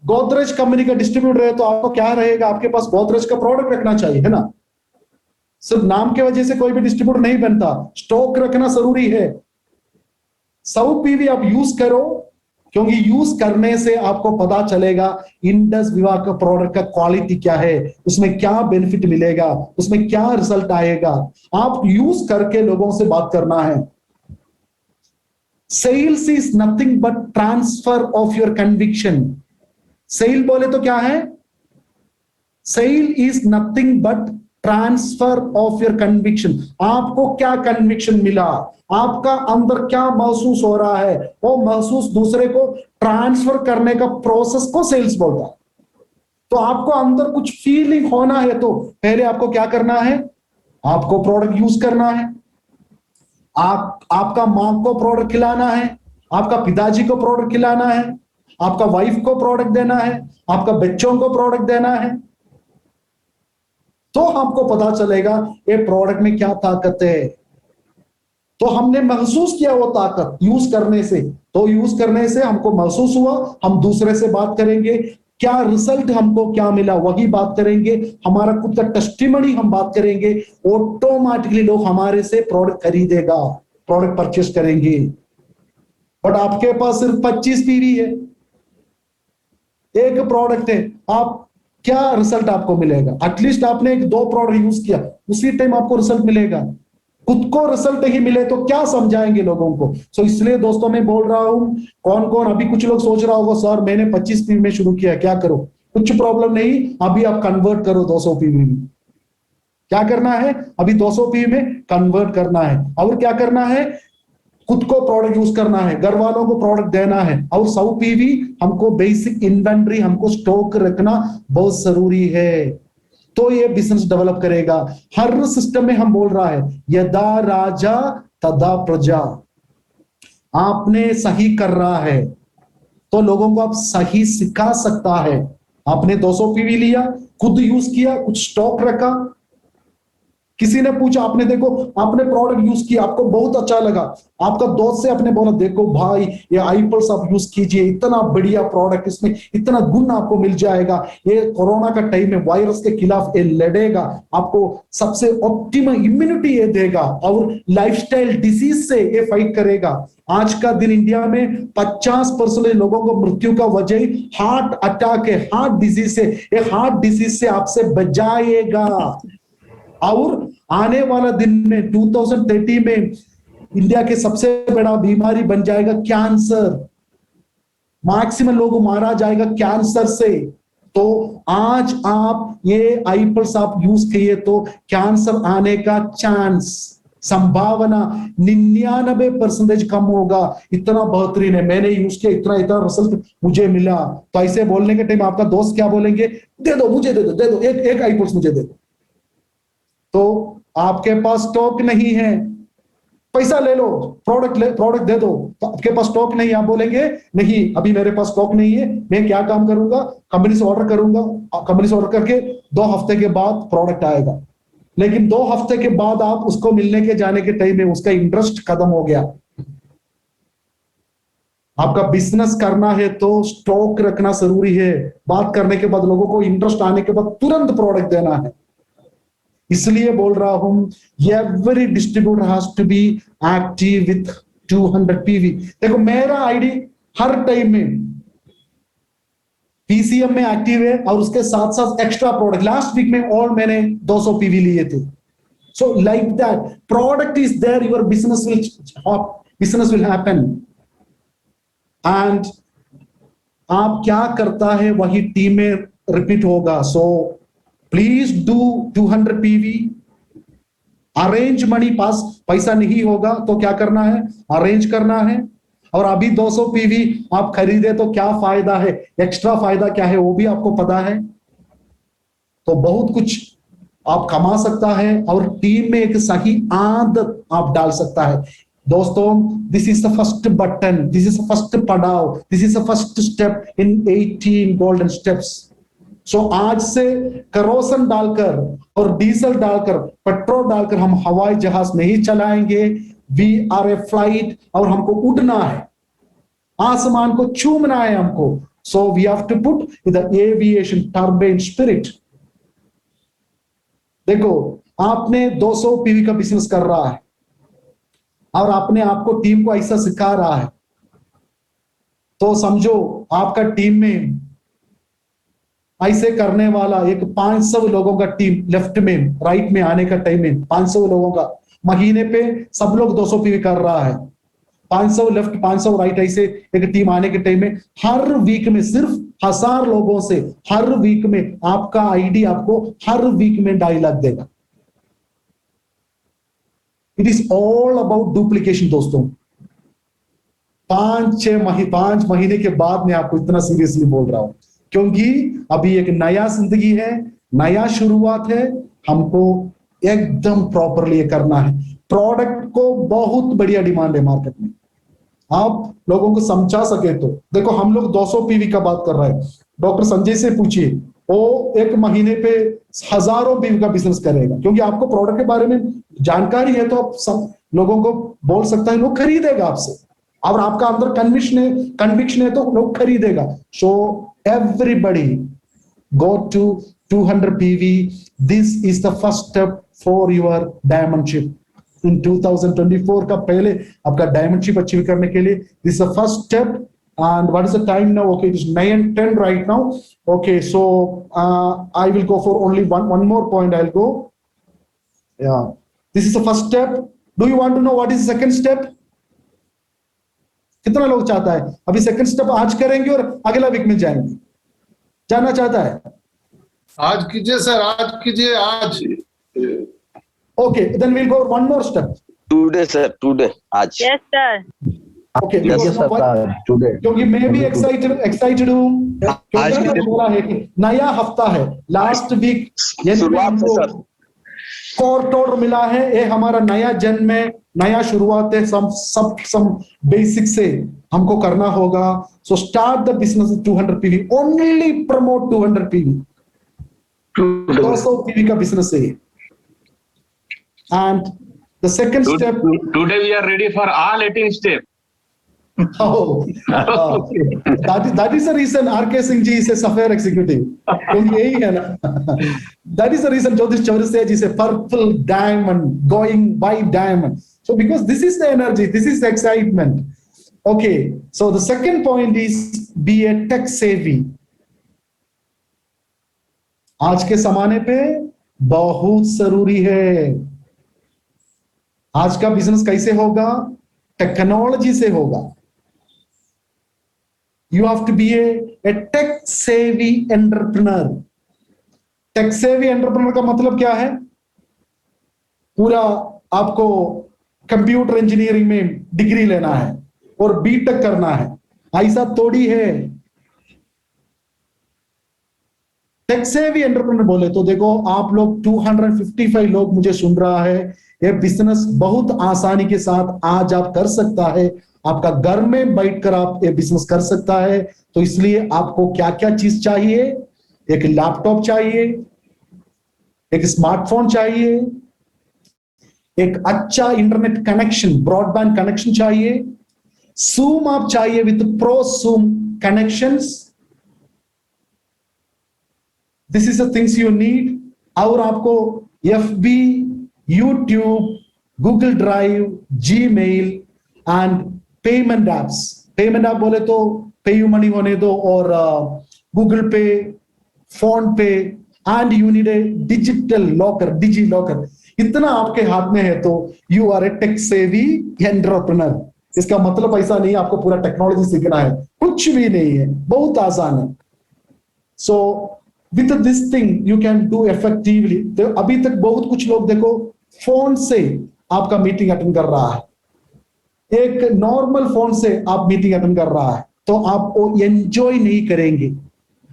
गोदरेज कंपनी का डिस्ट्रीब्यूटर है तो आपको क्या रहेगा? आपके पास गोदरेज का प्रोडक्ट रखना चाहिए, है ना? सिर्फ नाम की वजह से कोई भी डिस्ट्रीब्यूटर नहीं बनता। स्टॉक रखना जरूरी है। 100 PV आप यूज करो, क्योंकि यूज करने से आपको पता चलेगा इंडस विवा का प्रोडक्ट का क्वालिटी क्या है, उसमें क्या बेनिफिट मिलेगा, उसमें क्या रिजल्ट आएगा। आप यूज करके लोगों से बात करना है। Sales is nothing but transfer of your conviction. Sale बोले तो क्या है? Sale is nothing but transfer of your conviction. आपको क्या कन्विक्शन मिला, आपका अंदर क्या महसूस हो रहा है, वो महसूस दूसरे को ट्रांसफर करने का प्रोसेस को सेल्स बोलता है। तो आपको अंदर कुछ फीलिंग होना है तो पहले आपको क्या करना है? आपको प्रोडक्ट यूज करना है। आपका मां को प्रोडक्ट खिलाना है, आपका पिताजी को प्रोडक्ट खिलाना है, आपका वाइफ को प्रोडक्ट देना है, आपका बच्चों को प्रोडक्ट देना है। तो आपको पता चलेगा ये प्रोडक्ट में क्या ताकत है। तो हमने महसूस किया वो ताकत यूज करने से। तो यूज करने से हमको महसूस हुआ, हम दूसरे से बात करेंगे, क्या रिजल्ट हमको क्या मिला वही बात करेंगे। हमारा खुद का टेस्टिमनी हम बात करेंगे। ऑटोमेटिकली लोग हमारे से प्रोडक्ट खरीदेगा, प्रोडक्ट परचेस करेंगे। बट आपके पास सिर्फ 25 PV है, एक प्रोडक्ट है, आप क्या रिजल्ट आपको मिलेगा? एटलीस्ट आपने 2 प्रोडक्ट यूज किया, उसी टाइम आपको रिजल्ट मिलेगा। खुद को रिजल्ट ही मिले तो क्या समझाएंगे लोगों को? सो इसलिए दोस्तों मैं बोल रहा हूं, कौन कौन अभी कुछ लोग सोच रहा होगा सर मैंने 25 PV में शुरू किया, क्या करो? कुछ प्रॉब्लम नहीं, अभी आप कन्वर्ट करो 200 PV में। क्या करना है? अभी 200 पीवी में कन्वर्ट करना है। और क्या करना है? खुद को प्रोडक्ट यूज करना है, घर वालों को प्रोडक्ट देना है। और 100 पीवी हमको बेसिक इन्वेंट्री, हमको स्टॉक रखना बहुत जरूरी है। तो ये बिजनेस डेवलप करेगा। हर सिस्टम में हम बोल रहा है यदा राजा तदा प्रजा। आपने सही कर रहा है तो लोगों को आप सही सिखा सकता है। आपने 200 पीवी लिया, खुद यूज किया, कुछ स्टॉक रखा, किसी ने पूछा, आपने देखो आपने प्रोडक्ट यूज किया, आपको बहुत अच्छा लगा, आपका दोस्त से आपने बोला देखो भाई ये आईपल्स आप यूज कीजिए, इतना बढ़िया प्रोडक्ट, इसमें इतना गुण आपको मिल जाएगा, ये कोरोना का टाइम में वायरस के खिलाफ ये लड़ेगा, आपको सबसे ऑप्टिमम इम्यूनिटी ये देगा और लाइफस्टाइल डिजीज से ये फाइट करेगा। आज का दिन इंडिया में 50% लोगों को मृत्यु का वजह हार्ट अटैक है, हार्ट डिजीज से। ये हार्ट डिजीज से आपसे बचाएगा। और आने वाला दिन में 2030 में इंडिया के सबसे बड़ा बीमारी बन जाएगा कैंसर। मैक्सिमम लोग मारा जाएगा कैंसर से। तो आज आप ये आईपल्स आप यूज किए तो कैंसर आने का चांस, संभावना 99% कम होगा। इतना बेहतरीन है, मैंने यूज किया, इतना रिजल्ट मुझे मिला। तो ऐसे बोलने के टाइम आपका दोस्त क्या बोलेंगे? दे दो मुझे, दे दो एक आईपल्स मुझे दे दो। तो आपके पास स्टॉक नहीं है, पैसा ले लो, प्रोडक्ट दे दो। तो आपके पास स्टॉक नहीं, आप बोलेंगे नहीं अभी मेरे पास स्टॉक नहीं है, मैं क्या काम करूंगा, कंपनी से ऑर्डर करूंगा, कंपनी से ऑर्डर करके 2 हफ्ते के बाद प्रोडक्ट आएगा। लेकिन 2 हफ्ते के बाद आप उसको मिलने के जाने के टाइम में उसका इंटरेस्ट खत्म हो गया। आपका बिजनेस करना है तो स्टॉक रखना जरूरी है। बात करने के बाद लोगों को इंटरेस्ट आने के बाद तुरंत प्रोडक्ट देना है। इसलिए बोल रहा हूं every distributor has to be active with 200 PV. देखो मेरा आईडी हर टाइम में पीसीएम में एक्टिव है और उसके साथ साथ एक्स्ट्रा प्रोडक्ट। लास्ट वीक में और मैंने 200 पीवी लिए थे। So like that product is there, your business will happen. And आप क्या करता है वही टीम में रिपीट होगा। So please do 200 PV. Arrange money, पास पैसा नहीं होगा तो क्या करना है? अरेंज करना है। और अभी 200 पीवी आप खरीदे तो क्या फायदा है, एक्स्ट्रा फायदा क्या है वो भी आपको पता है। तो बहुत कुछ आप कमा सकता है और टीम में एक सही आदत आप डाल सकता है। दोस्तों, this is the first button, this is the first पड़ाव, this is the first step in 18 golden steps. So आज से करोसन डालकर और डीजल डालकर, पेट्रोल डालकर हम हवाई जहाज नहीं चलाएंगे। वी आर ए फ्लाइट और हमको उड़ना है, आसमान को चूमना है हमको। So we have to put the aviation turbine spirit. देखो आपने 200 पीवी का बिजनेस कर रहा है और आपने आपको टीम को ऐसा सिखा रहा है, तो समझो आपका टीम में ऐसे करने वाला एक 500 लोगों का टीम लेफ्ट में राइट में आने का टाइम में 500 लोगों का महीने पे सब लोग 200 पीवी कर रहा है। 500 लेफ्ट 500 राइट ऐसे एक टीम आने के टाइम में हर वीक में सिर्फ 1000 लोगों से हर वीक में आपका आईडी आपको हर वीक में डायलॉग देगा। It is all about duplication दोस्तों। 5 महीने के बाद मैं आपको इतना सीरियसली बोल रहा हूं क्योंकि अभी एक नया जिंदगी है, नया शुरुआत है। हमको एकदम प्रॉपरली करना है। प्रोडक्ट को बहुत बढ़िया डिमांड है मार्केट में। आप लोगों को समझा सके तो देखो हम लोग 200 पीवी का बात कर रहे हैं। डॉक्टर संजय से पूछिए, वो एक महीने पे हजारों पीवी का बिजनेस करेगा क्योंकि आपको प्रोडक्ट के बारे में जानकारी है। तो आप सब लोगों को बोल सकता है, लोग खरीदेगा आपसे। और आपका अंदर कन्विक्शन है तो लोग खरीदेगा। सो everybody go to 200 PV. This is the first step for your diamond ship. In 2024 का पहले आपका diamond ship अचीव करने के लिए this is the first step. And what is the time now? Okay, it is 9:10 right now. Okay, so I will go for only one more point. I'll go. Yeah, this is the first step. Do you want to know what is the second step? कितना लोग चाहता है अभी सेकंड स्टेप आज करेंगे और अगला वीक में जाएंगे? जाना चाहता है? आज कीजिए सर, आज कीजिए। आज Okay, then we'll go one more step. Today, sir. Today. आज. Yes, sir. Okay, Yes, because today. क्योंकि मैं भी एक्साइटेड हूँ, आज क्योंकि मैंने बोला है कि नया हफ्ता है, लास्ट वीक शुरुआत है सर. कोर्ट ऑर्डर मिला है, ये हमारा नया जन्म है, नया शुरुआत है, सम बेसिक से हमको करना होगा. So start the business 200 PV, only promote 200 PV, 200 PV का बिजनेस है. And the second step, Today we are ready for all 18 steps. Oh, that is the reason RK Singh ji is a software executive. क्योंकि यही है ना. That is the reason Jyotish Chaurasia ji is a purple diamond, going white diamond. So because this is the energy, this is the excitement. Okay, so the second point is be a tech savvy. आज के जमाने पे बहुत जरूरी है. आज का बिजनेस कैसे होगा? टेक्नोलॉजी से होगा. You have to be a tech savvy entrepreneur. Tech savvy entrepreneur का मतलब क्या है? पूरा आपको कंप्यूटर इंजीनियरिंग में डिग्री लेना है और बीटेक करना है, ऐसा थोड़ी है. टेक सेवी एंटरप्रेन्योर बोले तो देखो, आप लोग 255 लोग मुझे सुन रहा है. ये बिजनेस बहुत आसानी के साथ आज आप कर सकता है. आपका घर में बैठकर आप ये बिजनेस कर सकता है. तो इसलिए आपको क्या क्या चीज चाहिए? एक लैपटॉप चाहिए, एक स्मार्टफोन चाहिए, एक अच्छा इंटरनेट कनेक्शन, ब्रॉडबैंड कनेक्शन चाहिए, Zoom आप चाहिए with pro Zoom connections. This is the things you need. और आपको FB, YouTube, Google Drive, Gmail and payment apps. Payment app बोले तो पेयू मनी होने दो, और Google pay, PhonePe, and you need a digital locker, DigiLocker. इतना आपके हाथ में है तो you are a tech savvy entrepreneur. इसका मतलब ऐसा नहीं आपको पूरा टेक्नोलॉजी सीखना है, कुछ भी नहीं है, बहुत आसान है. So with this thing you can do effectively. तो अभी तक बहुत कुछ लोग देखो फोन से आपका मीटिंग अटेंड कर रहा है, एक नॉर्मल फोन से आप मीटिंग अटेंड कर रहा है, तो आप वो एंजॉय नहीं करेंगे.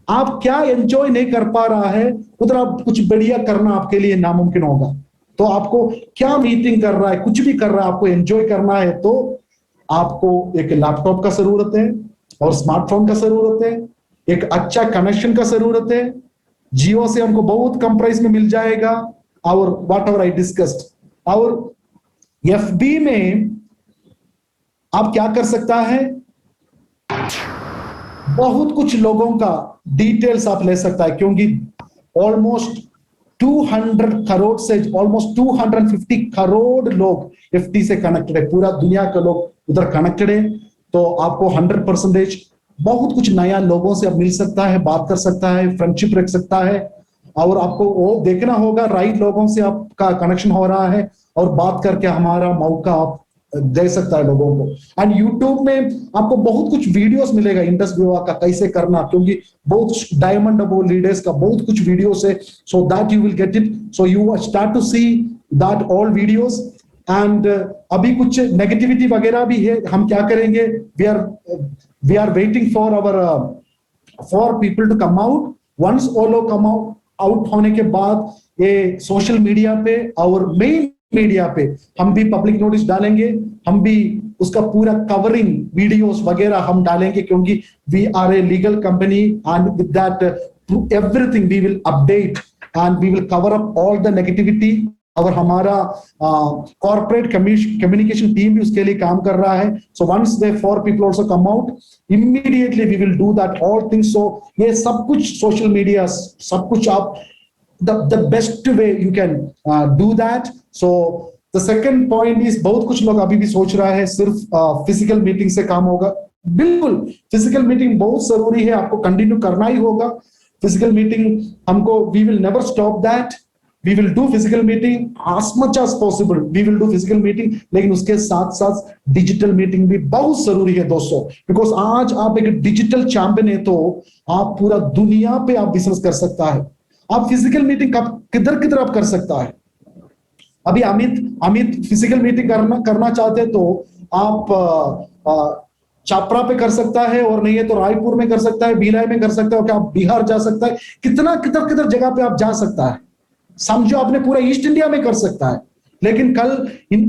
आप क्या एंजॉय नहीं कर पा रहा है, उधर आप कुछ बढ़िया करना आपके लिए नामुमकिन होगा. तो आपको क्या मीटिंग कर रहा है, कुछ भी कर रहा है, आपको एंजॉय करना है तो आपको एक लैपटॉप का जरूरत है, और स्मार्टफोन का जरूरत है, एक अच्छा कनेक्शन का जरूरत है. जियो से हमको बहुत कम प्राइस में मिल जाएगा, और व्हाट एवर आई डिस्कस्ड. और FB में आप क्या कर सकता है, बहुत कुछ लोगों का डिटेल्स आप ले सकता है, क्योंकि ऑलमोस्ट 200 करोड़ से ऑलमोस्ट 250 करोड़ लोग FT से कनेक्टेड है. पूरा दुनिया के लोग उधर कनेक्टेड है. तो आपको 100% बहुत कुछ नया लोगों से अब मिल सकता है, बात कर सकता है, फ्रेंडशिप रख सकता है. और आपको वो देखना होगा राइट लोगों से आपका कनेक्शन हो रहा है, और बात करके हमारा मौका आप दे सकता है लोगों को. एंड YouTube में आपको बहुत कुछ वीडियोस मिलेगा इंडस विवाह का कैसे करना, क्योंकि बहुत डायमंड वो लीडर्स का बहुत कुछ वीडियोस है. So that you will get it. So you start to see that all videos. And अभी कुछ नेगेटिविटी वगैरह भी है, हम क्या करेंगे, we are waiting for people to come out. Once वो लोग कम आउट होने के बाद ये सोशल मीडिया पे और मेन मीडिया पे हम भी पब्लिक नोटिस डालेंगे, हम भी उसका पूरा कवरिंग वीडियोस वगैरह हम डालेंगे, क्योंकि we are a legal company and with that everything we will update and we will cover up all the negativity. और हमारा कॉर्पोरेट कम्युनिकेशन टीम भी उसके लिए काम कर रहा है. So once they 4 people also come out, immediately we will do that all things. So ये सब कुछ सोशल मीडिया, सब कुछ आप the best way you can do that. So the second point is, बहुत कुछ लोग अभी भी सोच रहा है सिर्फ फिजिकल मीटिंग से काम होगा. बिल्कुल फिजिकल मीटिंग बहुत जरूरी है, आपको कंटिन्यू करना ही होगा फिजिकल मीटिंग. हमको we will never stop that. We will do physical meeting as much as possible. We will do physical meeting, लेकिन उसके साथ साथ डिजिटल मीटिंग भी बहुत जरूरी है दोस्तों. बिकॉज आज आप एक डिजिटल चैंपियन है तो आप पूरा दुनिया पे आप बिजनेस कर सकता है. आप फिजिकल मीटिंग किधर किधर आप कर सकता है. अभी अमित फिजिकल मीटिंग करना चाहते तो आप छापरा पे कर सकता है, और नहीं है तो रायपुर में कर सकता है, भिलाई में कर सकता है, क्या आप बिहार जा सकता है, किधर जगह पे आप जा सकता है। समझो आपने पूरा ईस्ट इंडिया में कर सकता है। लेकिन कल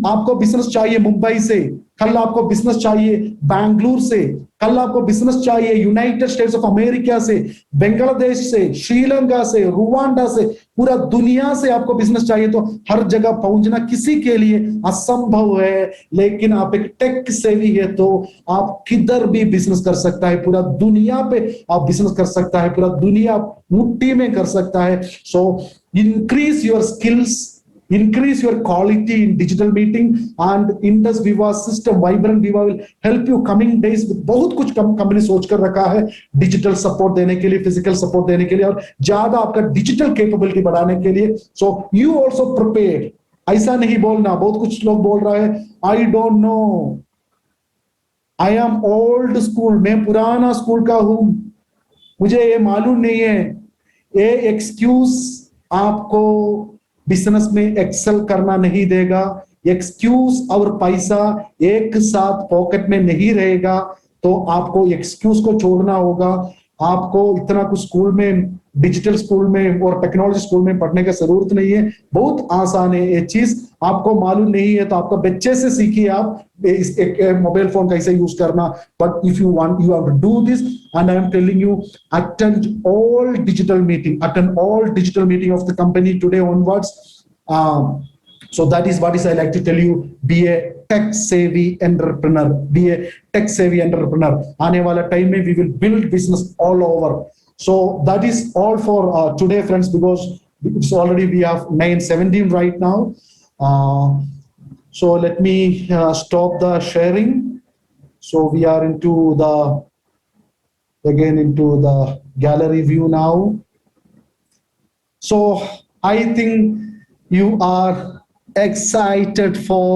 आपको बिजनेस चाहिए मुंबई से, कल आपको बिजनेस चाहिए बैंगलोर से, कल आपको बिजनेस चाहिए यूनाइटेड स्टेट्स ऑफ अमेरिका से, बांग्लादेश से, श्रीलंका से, रुवांडा से, पूरा दुनिया से आपको बिजनेस चाहिए। तो हर जगह पहुंचना किसी के लिए असंभव है, लेकिन आप एक टेक सेवी है तो आप किधर भी बिजनेस कर सकता है, पूरा दुनिया पे आप बिजनेस कर सकता है, पूरा दुनिया मुट्ठी में कर सकता है। सो increase your skills, increase your quality in digital meeting, and Indus Viva system, Vibrant Viva will help you coming days with बहुत कुछ कंपनी सोच कर रखा है डिजिटल सपोर्ट देने के लिए, फिजिकल सपोर्ट देने के लिए, और ज्यादा आपका डिजिटल कैपेबिलिटी बढ़ाने के लिए। So you also prepare. ऐसा नहीं बोलना, बहुत कुछ लोग बोल रहे हैं I don't know, I am old school, मैं पुराना स्कूल का हूं, मुझे ये मालूम नहीं है। ये एक्सक्यूज आपको बिजनेस में एक्सेल करना नहीं देगा। एक्सक्यूज और पैसा एक साथ पॉकेट में नहीं रहेगा, तो आपको एक्सक्यूज को छोड़ना होगा। आपको इतना कुछ स्कूल में, डिजिटल स्कूल में और टेक्नोलॉजी स्कूल में पढ़ने की जरूरत नहीं है, बहुत आसान है ये चीज। आपको मालूम नहीं है तो आपको बच्चे से सीखिए आप एक मोबाइल फोन कैसे यूज करना। But if you want, you have to do this, and I am telling you, attend all digital meeting of the company today onwards. So that is what I like to tell you. Be a tech savvy entrepreneur. Be a tech savvy entrepreneur. आने वाला time में we will build business all over. So that is all for today, friends, because it's already we have 9:17 right now. So let me stop the sharing. So we are into the gallery view now. So I think you are excited for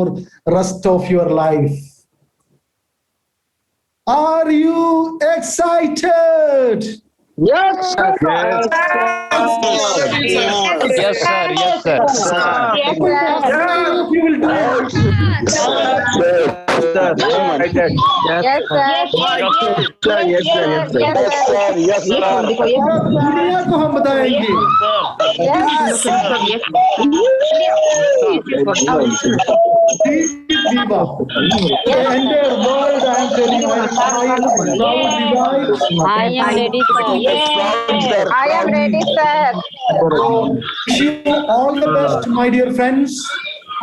rest of your life. Are you excited? Yes, sir. Yes, sir. Yes, sir. You will do it. दुनिया को हम बताएंगे। Viva. The entire world, I am telling you, I am ready, sir. I am ready, sir. Wish you all the best, my dear friends.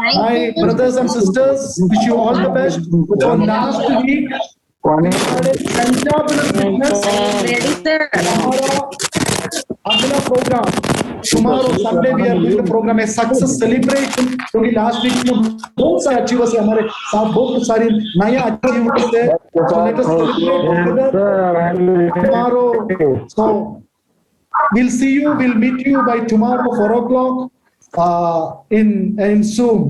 My brothers and sisters, wish you all the best. So last week, Ready, sir. अगला programme tomorrow Sunday we are doing the program a success celebration, क्योंकि लास्ट वीक में बहुत सारे अचीवर्स हमारे साथ, बहुत सारी नया अचीवर्स है। So let us celebrate tomorrow. So we'll see you, we'll meet you by tomorrow 4 o'clock in Zoom.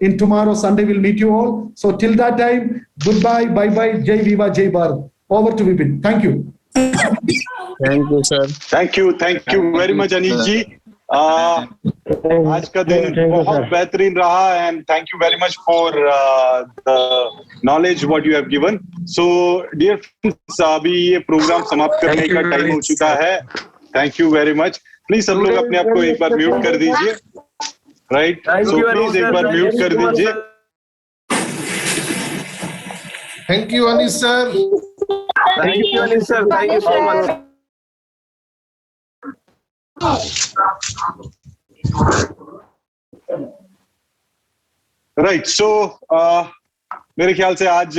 In tomorrow Sunday we'll meet you all. So till that time, goodbye, bye bye, Jai Viva, Jai Bharat. Over to Vipin. Thank you. Thank you, sir. Thank you very much Anish ji. आज का दिन बहुत बेहतरीन रहा, and thank you very much for the knowledge what you have given. So dear friends, अभी ये प्रोग्राम समाप्त करने का टाइम हो चुका है। Thank you very much. Please सब लोग अपने आप को एक बार म्यूट कर दीजिए। राइट, सो प्लीज एक बार म्यूट कर दीजिए। Thank you, Anish sir. Thank you, Anish sir. Thank you so much. Right, so मेरे ख्याल से आज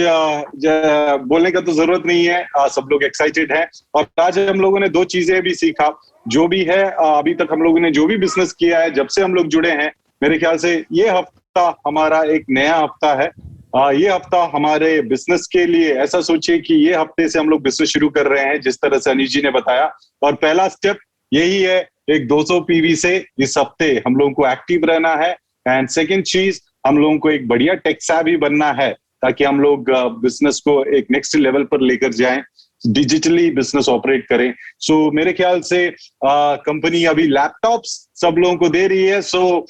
बोलने का तो जरूरत नहीं है, सब लोग एक्साइटेड हैं। और आज हम लोगों ने 2 चीजें भी सीखा। जो भी है, अभी तक हम लोगों ने जो भी बिजनेस किया है, जब से हम लोग जुड़े हैं, मेरे ख्याल से ये हफ्ता हमारा एक नया हफ्ता है। ये हफ्ता हमारे बिजनेस के लिए, ऐसा सोचिए कि ये हफ्ते से हम लोग बिजनेस शुरू कर रहे हैं, जिस तरह से अनीश जी ने बताया। और पहला स्टेप यही है, एक 200 पीवी से इस हफ्ते हम लोगों को एक्टिव रहना है। एंड सेकेंड चीज, हम लोगों को एक बढ़िया टेक सेवी बनना है, ताकि हम लोग बिजनेस को एक नेक्स्ट लेवल पर लेकर जाएं, डिजिटली बिजनेस ऑपरेट करें। सो मेरे ख्याल से कंपनी अभी लैपटॉप्स सब लोगों को दे रही है। सो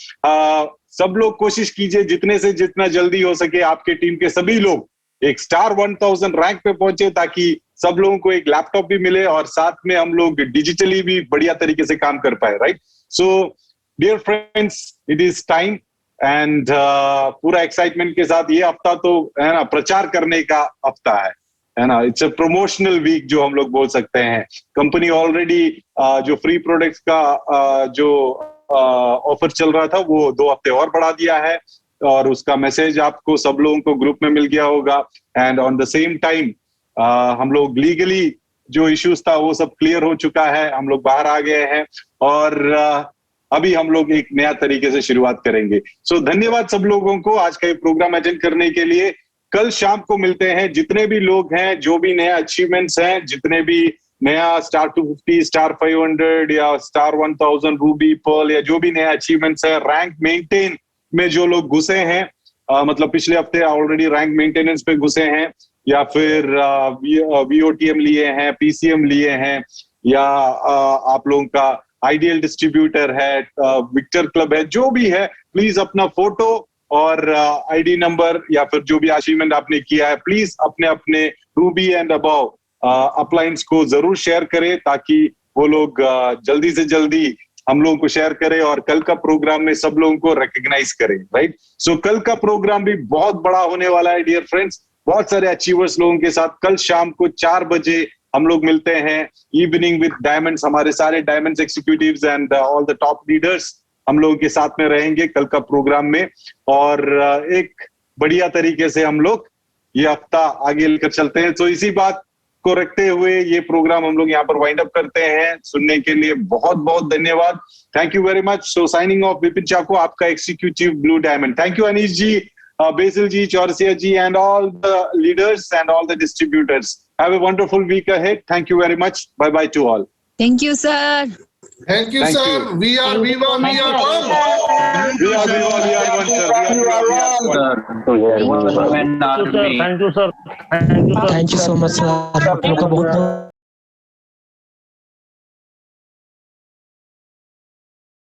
सब लोग कोशिश कीजिए जितने से जितना जल्दी हो सके आपके टीम के सभी लोग एक स्टार 1000 रैंक पे पहुंचे, ताकि सब लोगों को एक लैपटॉप भी मिले और साथ में हम लोग डिजिटली भी बढ़िया तरीके से काम कर पाए, right? So dear friends, it is time and पूरा एक्साइटमेंट के साथ ये हफ्ता तो है ना प्रचार करने का हफ्ता है ना? इट्स अ प्रमोशनल वीक जो हम लोग बोल सकते हैं। कंपनी ऑलरेडी जो फ्री प्रोडक्ट्स का जो ऑफर चल रहा था वो 2 हफ्ते और बढ़ा दिया है, और उसका मैसेज आपको सब लोगों को ग्रुप में मिल गया होगा। And on the same time हम लोग लीगली जो इश्यूज था वो सब क्लियर हो चुका है, हम लोग बाहर आ गए हैं और अभी हम लोग एक नया तरीके से शुरुआत करेंगे। सो धन्यवाद सब लोगों को आज का ये प्रोग्राम अटेंड करने के लिए। कल शाम को मिलते हैं, जितने भी लोग हैं, जो भी नया अचीवमेंट्स हैं, जितने भी नया स्टार 250, स्टार 500 या स्टार 1000 रूबी पर्ल या जो भी नया अचीवमेंट्स है, रैंक मेंटेन में जो लोग घुसे हैं, मतलब पिछले हफ्ते ऑलरेडी रैंक मेंटेनेंस पे घुसे हैं, या फिर VOTM लिए हैं, PCM लिए हैं, या आप लोगों का आइडियल डिस्ट्रीब्यूटर है, विक्टर क्लब है, जो भी है, प्लीज अपना फोटो और ID नंबर या फिर जो भी अचीवमेंट आपने किया है, प्लीज अपने अपने रूबी एंड अबव अपलाइंस को जरूर शेयर करें, ताकि वो लोग जल्दी से जल्दी हम लोगों को शेयर करें और कल का प्रोग्राम में सब लोगों को रिकॉग्नाइज करें, राइट? सो कल का प्रोग्राम भी बहुत बड़ा होने वाला है डियर फ्रेंड्स, बहुत सारे अचीवर्स लोगों के साथ। कल शाम को 4 बजे हम लोग मिलते हैं, इवनिंग विद डायमंड्स, हमारे सारे diamonds executives and all the top leaders हम लोगों के साथ में रहेंगे कल का प्रोग्राम में, और एक बढ़िया तरीके से हम लोग ये हफ्ता आगे लेकर चलते हैं। तो इसी बात को रखते हुए ये प्रोग्राम हम लोग यहाँ पर वाइंड अप करते हैं। सुनने के लिए बहुत बहुत धन्यवाद, thank you very much. So signing off, Vipin Chacko, आपका executive blue diamond. Thank you Anish ji, Basil ji, Chaurasia ji, and all the leaders and all the distributors. Have a wonderful week ahead. Thank you very much. Bye bye to all. Thank you, sir. Thank you, Thank sir. you. We are one. We are one, sir. We are one. Thank you, sir. Thank you, sir. Thank you so much sir, आप लोग का बहुत